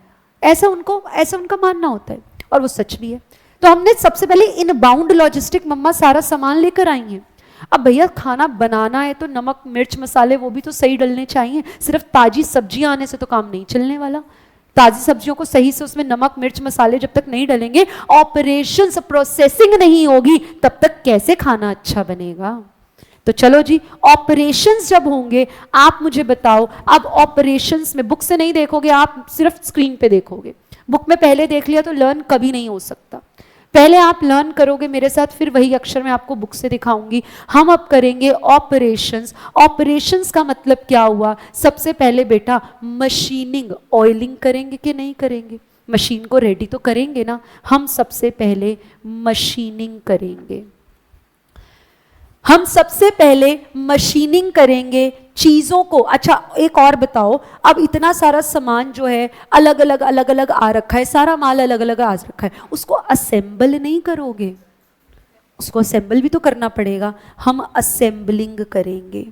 ऐसा उनका मानना होता है, और वो सच भी है। तो हमने सबसे पहले इनबाउंड लॉजिस्टिक, मम्मा सारा सामान लेकर आई हैं। अब भैया खाना बनाना है तो नमक मिर्च मसाले वो भी तो सही डलने चाहिए, सिर्फ ताजी सब्जियां आने से तो काम नहीं चलने वाला। ताजी सब्जियों को सही से उसमें नमक मिर्च मसाले जब तक नहीं डलेंगे, ऑपरेशंस प्रोसेसिंग नहीं होगी, तब तक कैसे खाना अच्छा बनेगा? तो चलो जी, ऑपरेशंस जब होंगे, आप मुझे बताओ, अब ऑपरेशंस में बुक से नहीं देखोगे, आप सिर्फ स्क्रीन पे देखोगे। बुक में पहले देख लिया तो लर्न कभी नहीं हो सकता। पहले आप लर्न करोगे मेरे साथ, फिर वही अक्षर मैं आपको बुक से दिखाऊंगी। हम अब करेंगे ऑपरेशंस। ऑपरेशंस का मतलब क्या हुआ? सबसे पहले बेटा मशीनिंग, ऑयलिंग करेंगे कि नहीं करेंगे? मशीन को रेडी तो करेंगे ना। हम सबसे पहले मशीनिंग करेंगे। हम सबसे पहले मशीनिंग करेंगे चीज़ों को। अच्छा एक और बताओ, अब इतना सारा सामान जो है अलग अलग आ रखा है, सारा माल अलग अलग आ रखा है, उसको असेंबल नहीं करोगे? उसको असेंबल भी तो करना पड़ेगा। हम असेंबलिंग करेंगे,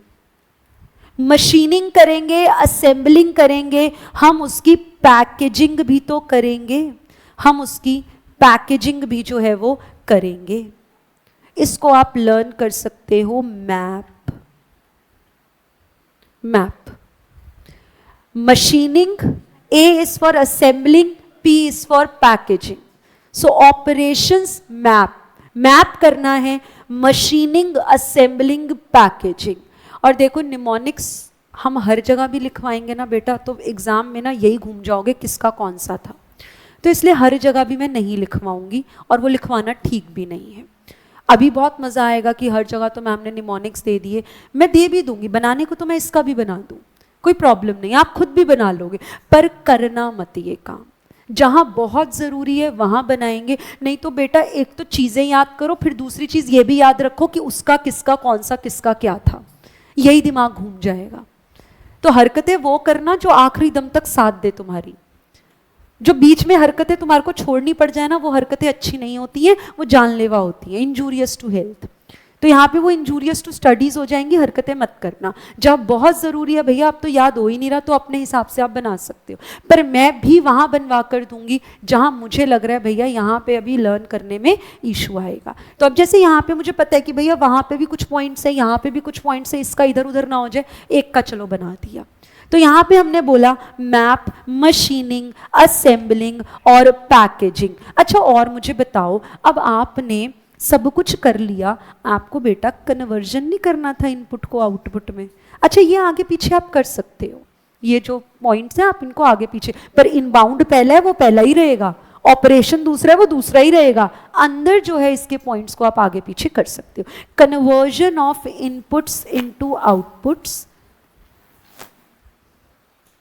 मशीनिंग करेंगे, असेंबलिंग करेंगे, हम उसकी पैकेजिंग भी तो करेंगे। हम उसकी पैकेजिंग भी जो है वो करेंगे। इसको आप लर्न कर सकते हो map. Map, machining, A is for assembling, P is for packaging. So operations map, map करना है, मशीनिंग, असेंबलिंग, पैकेजिंग। और देखो निमोनिक्स हम हर जगह भी लिखवाएंगे ना बेटा, तो एग्जाम में ना यही घूम जाओगे किसका कौन सा था। तो इसलिए हर जगह भी मैं नहीं लिखवाऊंगी, और वो लिखवाना ठीक भी नहीं है। अभी बहुत मज़ा आएगा कि हर जगह तो मैम ने निमोनिक्स दे दिए, मैं दे भी दूंगी, बनाने को तो मैं इसका भी बना दूँ, कोई प्रॉब्लम नहीं, आप खुद भी बना लोगे, पर करना मत ये काम। जहाँ बहुत ज़रूरी है वहाँ बनाएंगे, नहीं तो बेटा एक तो चीज़ें याद करो, फिर दूसरी चीज़ ये भी याद रखो कि उसका किसका कौन सा किसका क्या था, यही दिमाग घूम जाएगा। तो हरकतें वो करना जो आखिरी दम तक साथ दे तुम्हारी। जो बीच में हरकतें तुम्हारे को छोड़नी पड़ जाए ना, वो हरकतें अच्छी नहीं होती हैं, वो जानलेवा होती हैं, इंजूरियस टू हेल्थ। तो यहाँ पे वो इंजूरियस टू स्टडीज हो जाएंगी, हरकतें मत करना। जब बहुत ज़रूरी है भैया, अब तो याद हो ही नहीं रहा, तो अपने हिसाब से आप बना सकते हो, पर मैं भी वहाँ बनवा कर दूंगी जहाँ मुझे लग रहा है भैया यहाँ पे अभी लर्न करने में इशू आएगा। तो अब जैसे यहाँ पे मुझे पता है कि भैया वहाँ पे भी कुछ पॉइंट्स है, यहाँ पे भी कुछ पॉइंट्स है, इसका इधर उधर ना हो जाए, एक का चलो बना दिया। तो यहाँ पे हमने बोला मैप, मशीनिंग, असेंबलिंग और पैकेजिंग। अच्छा और मुझे बताओ, अब आपने सब कुछ कर लिया, आपको बेटा कन्वर्जन नहीं करना था इनपुट को आउटपुट में। अच्छा ये आगे पीछे आप कर सकते हो, ये जो पॉइंट्स हैं आप इनको आगे पीछे, पर इनबाउंड पहला है वो पहला ही रहेगा, ऑपरेशन दूसरा है वो दूसरा ही रहेगा, अंदर जो है इसके पॉइंट्स को आप आगे पीछे कर सकते हो। Conversion of inputs into outputs.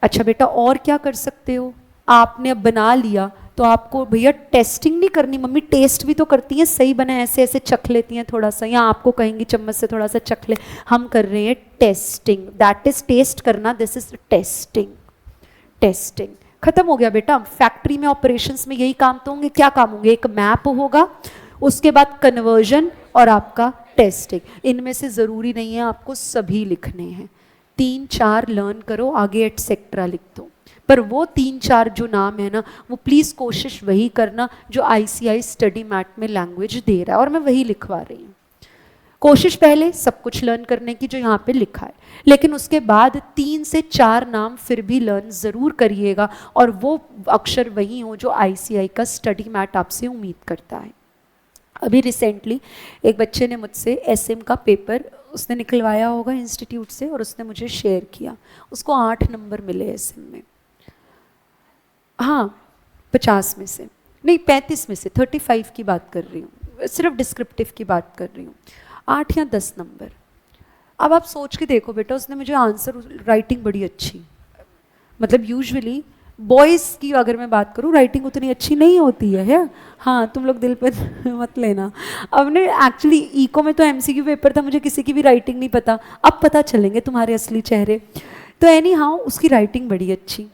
अच्छा बेटा और क्या कर सकते हो? आपने अब बना लिया तो आपको भैया टेस्टिंग नहीं करनी, मम्मी टेस्ट भी तो करती हैं, सही बना ऐसे ऐसे चख लेती हैं थोड़ा सा, या आपको कहेंगी चम्मच से थोड़ा सा चख ले। हम कर रहे हैं टेस्टिंग, दैट इज टेस्ट करना, दिस इज टेस्टिंग। टेस्टिंग खत्म हो गया बेटा। फैक्ट्री में ऑपरेशंस में यही काम तो होंगे। क्या काम होंगे? एक मैप होगा, उसके बाद कन्वर्जन और आपका टेस्टिंग। इनमें से ज़रूरी नहीं है आपको सभी लिखने हैं, 3-4 लर्न करो, आगे एटसेट्रा लिख दो, पर वो 3-4 जो नाम है ना, वो प्लीज़ कोशिश वही करना जो ICI स्टडी मैट में लैंग्वेज दे रहा है, और मैं वही लिखवा रही हूँ। कोशिश पहले सब कुछ लर्न करने की जो यहाँ पे लिखा है, लेकिन उसके बाद 3 से 4 नाम फिर भी लर्न ज़रूर करिएगा, और वो अक्षर वही हो जो ICI का स्टडी मैट आपसे उम्मीद करता है। अभी रिसेंटली एक बच्चे ने मुझसे SM का पेपर उसने निकलवाया होगा इंस्टीट्यूट से, और उसने मुझे शेयर किया, उसको 8 नंबर मिले SM में। हाँ 50 में से नहीं, 35 में से, 35 की बात कर रही हूँ, सिर्फ डिस्क्रिप्टिव की बात कर रही हूँ, 8 या 10 नंबर। अब आप सोच के देखो बेटा, उसने मुझे आंसर, राइटिंग बड़ी अच्छी, मतलब यूजुअली बॉयज़ की अगर मैं बात करूँ राइटिंग उतनी अच्छी नहीं होती है, हाँ तुम लोग दिल पे मत लेना। अब ने एक्चुअली इको में तो MCQ पेपर था, मुझे किसी की भी राइटिंग नहीं पता, अब पता चलेंगे तुम्हारे असली चेहरे। तो एनी हाउ उसकी राइटिंग बड़ी अच्छी,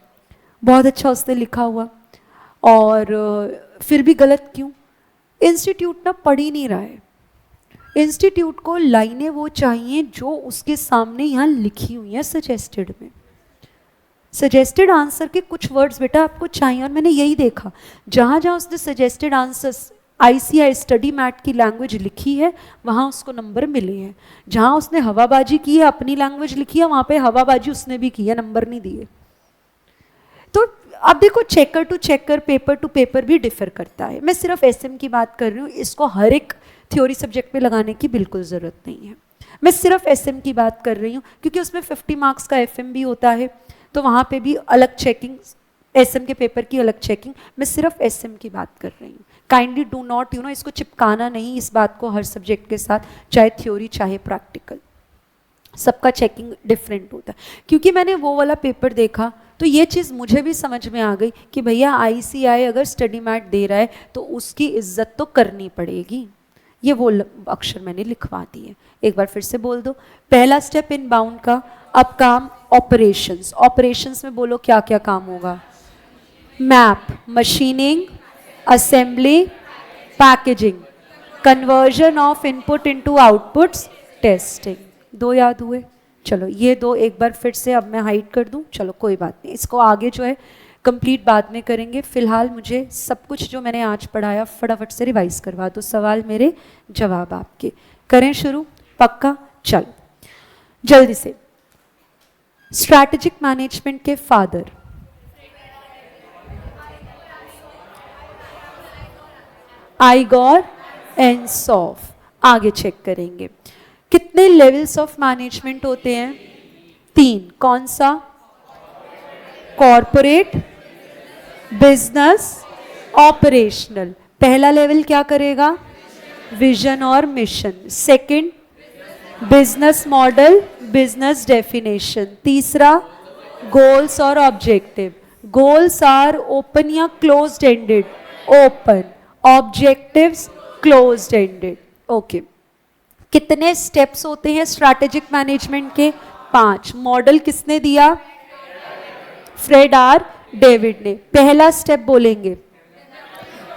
बहुत अच्छा उसने लिखा हुआ, और फिर भी गलत क्यों? इंस्टीट्यूट ना पढ़ ही नहीं रहा है। इंस्टीट्यूट को लाइनें वो चाहिए जो उसके सामने यहाँ लिखी हुई हैं सजेस्टेड में। सजेस्टेड आंसर के कुछ वर्ड्स बेटा आपको चाहिए, और मैंने यही देखा जहाँ जहाँ उसने suggested answers ICI study mat की लैंग्वेज लिखी है वहाँ उसको नंबर मिले हैं। जहाँ उसने हवाबाजी की है, अपनी लैंग्वेज लिखी है, वहाँ पे हवाबाजी उसने भी की है, नंबर नहीं दिए। तो अब देखो checker to checker, paper to paper भी डिफर करता है। मैं सिर्फ SM की बात कर रही हूँ, इसको हर एक थ्योरी सब्जेक्ट में लगाने की बिल्कुल ज़रूरत नहीं है। मैं सिर्फ SM की बात कर रही हूँ क्योंकि उसमें 50 मार्क्स का FM भी होता है, तो वहाँ पे भी अलग चेकिंग एसएम के पेपर की अलग चेकिंग, मैं सिर्फ एसएम की बात कर रही हूँ। काइंडली डू नॉट इसको चिपकाना नहीं इस बात को हर सब्जेक्ट के साथ, चाहे थ्योरी चाहे प्रैक्टिकल, सबका चेकिंग डिफरेंट होता है। क्योंकि मैंने वो वाला पेपर देखा तो ये चीज़ मुझे भी समझ में आ गई कि भैया आईसीआई अगर स्टडी मैट दे रहा है तो उसकी इज्जत तो करनी पड़ेगी। ये वो अक्षर मैंने लिखवा दिए। एक बार फिर से बोल दो। पहला स्टेप इन बाउंड का, अब काम ऑपरेशंस। ऑपरेशंस में बोलो क्या क्या काम होगा? Map, machining, assembly, packaging, conversion of input into outputs, testing. दो याद हुए? चलो ये दो एक बार फिर से अब मैं हाइड कर दूं, चलो कोई बात नहीं, इसको आगे जो है कंप्लीट बाद में करेंगे। फिलहाल मुझे सब कुछ जो मैंने आज पढ़ाया फटाफट से रिवाइज करवा दो, सवाल मेरे जवाब आपके। करें शुरू? पक्का? चलो जल्दी से। स्ट्रैटेजिक मैनेजमेंट के फादर आइगोर एंसॉफ। आगे चेक करेंगे कितने लेवल्स ऑफ मैनेजमेंट होते हैं? 3। कौन सा? Corporate, business, operational. पहला लेवल क्या करेगा? विजन और mission. Second business model, business definition. तीसरा गोल्स और ऑब्जेक्टिव। गोल्स आर ओपन या closed ended? Open. Objectives closed ended. Okay. कितने स्टेप्स होते हैं स्ट्रैटेजिक मैनेजमेंट के? 5। मॉडल किसने दिया? फ्रेड आर डेविड ने। पहला स्टेप बोलेंगे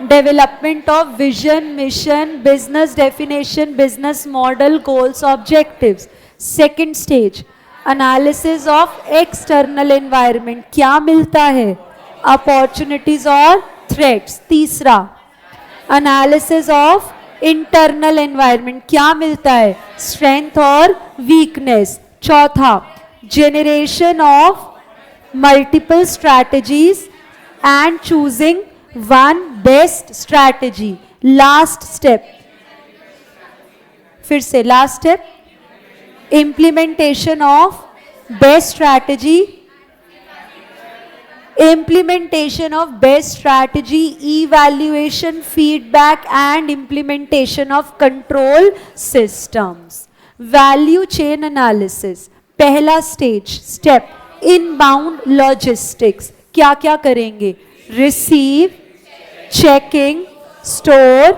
development of vision, mission, business definition, business model, goals, objectives. Second stage analysis of external environment. क्या मिलता है? अपॉर्चुनिटीज और थ्रेट्स। तीसरा एनालिसिस ऑफ इंटरनल एनवायरनमेंट। क्या मिलता है? स्ट्रेंथ और वीकनेस। चौथा generation of multiple strategies and choosing one best strategy. Last step, फिर से last step implementation of best strategy. Implementation of best strategy, evaluation, feedback and implementation of control systems. Value chain analysis. पहला stage step inbound logistics. क्या क्या करेंगे? Receive, checking, store,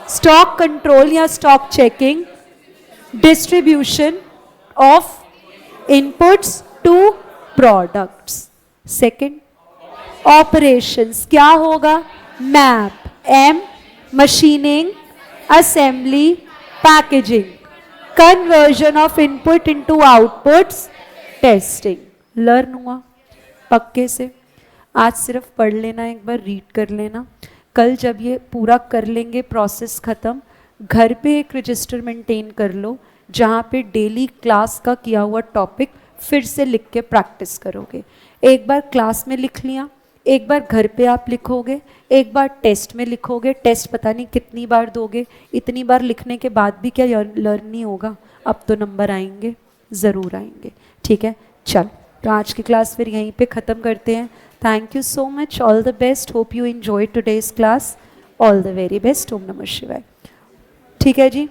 stock control या stock checking, distribution of inputs to products. Second operations. क्या होगा? Map, M, machining, assembly, packaging, conversion of input into outputs, testing. Learn हुआ पक्के से? आज सिर्फ पढ़ लेना, एक बार रीड कर लेना। कल जब ये पूरा कर लेंगे प्रोसेस ख़त्म, घर पे एक रजिस्टर मेंटेन कर लो जहाँ पे डेली क्लास का किया हुआ टॉपिक फिर से लिख के प्रैक्टिस करोगे। एक बार क्लास में लिख लिया, एक बार घर पे आप लिखोगे, एक बार टेस्ट में लिखोगे। टेस्ट पता नहीं कितनी बार दोगे, इतनी बार लिखने के बाद भी क्या लर्न नहीं होगा? अब तो नंबर आएंगे, ज़रूर आएंगे। ठीक है, चल तो आज की क्लास फिर यहीं पे ख़त्म करते हैं। Thank you so much, all the best, hope you enjoy today's class, all the very best. ओम नमः शिवाय। ठीक है जी।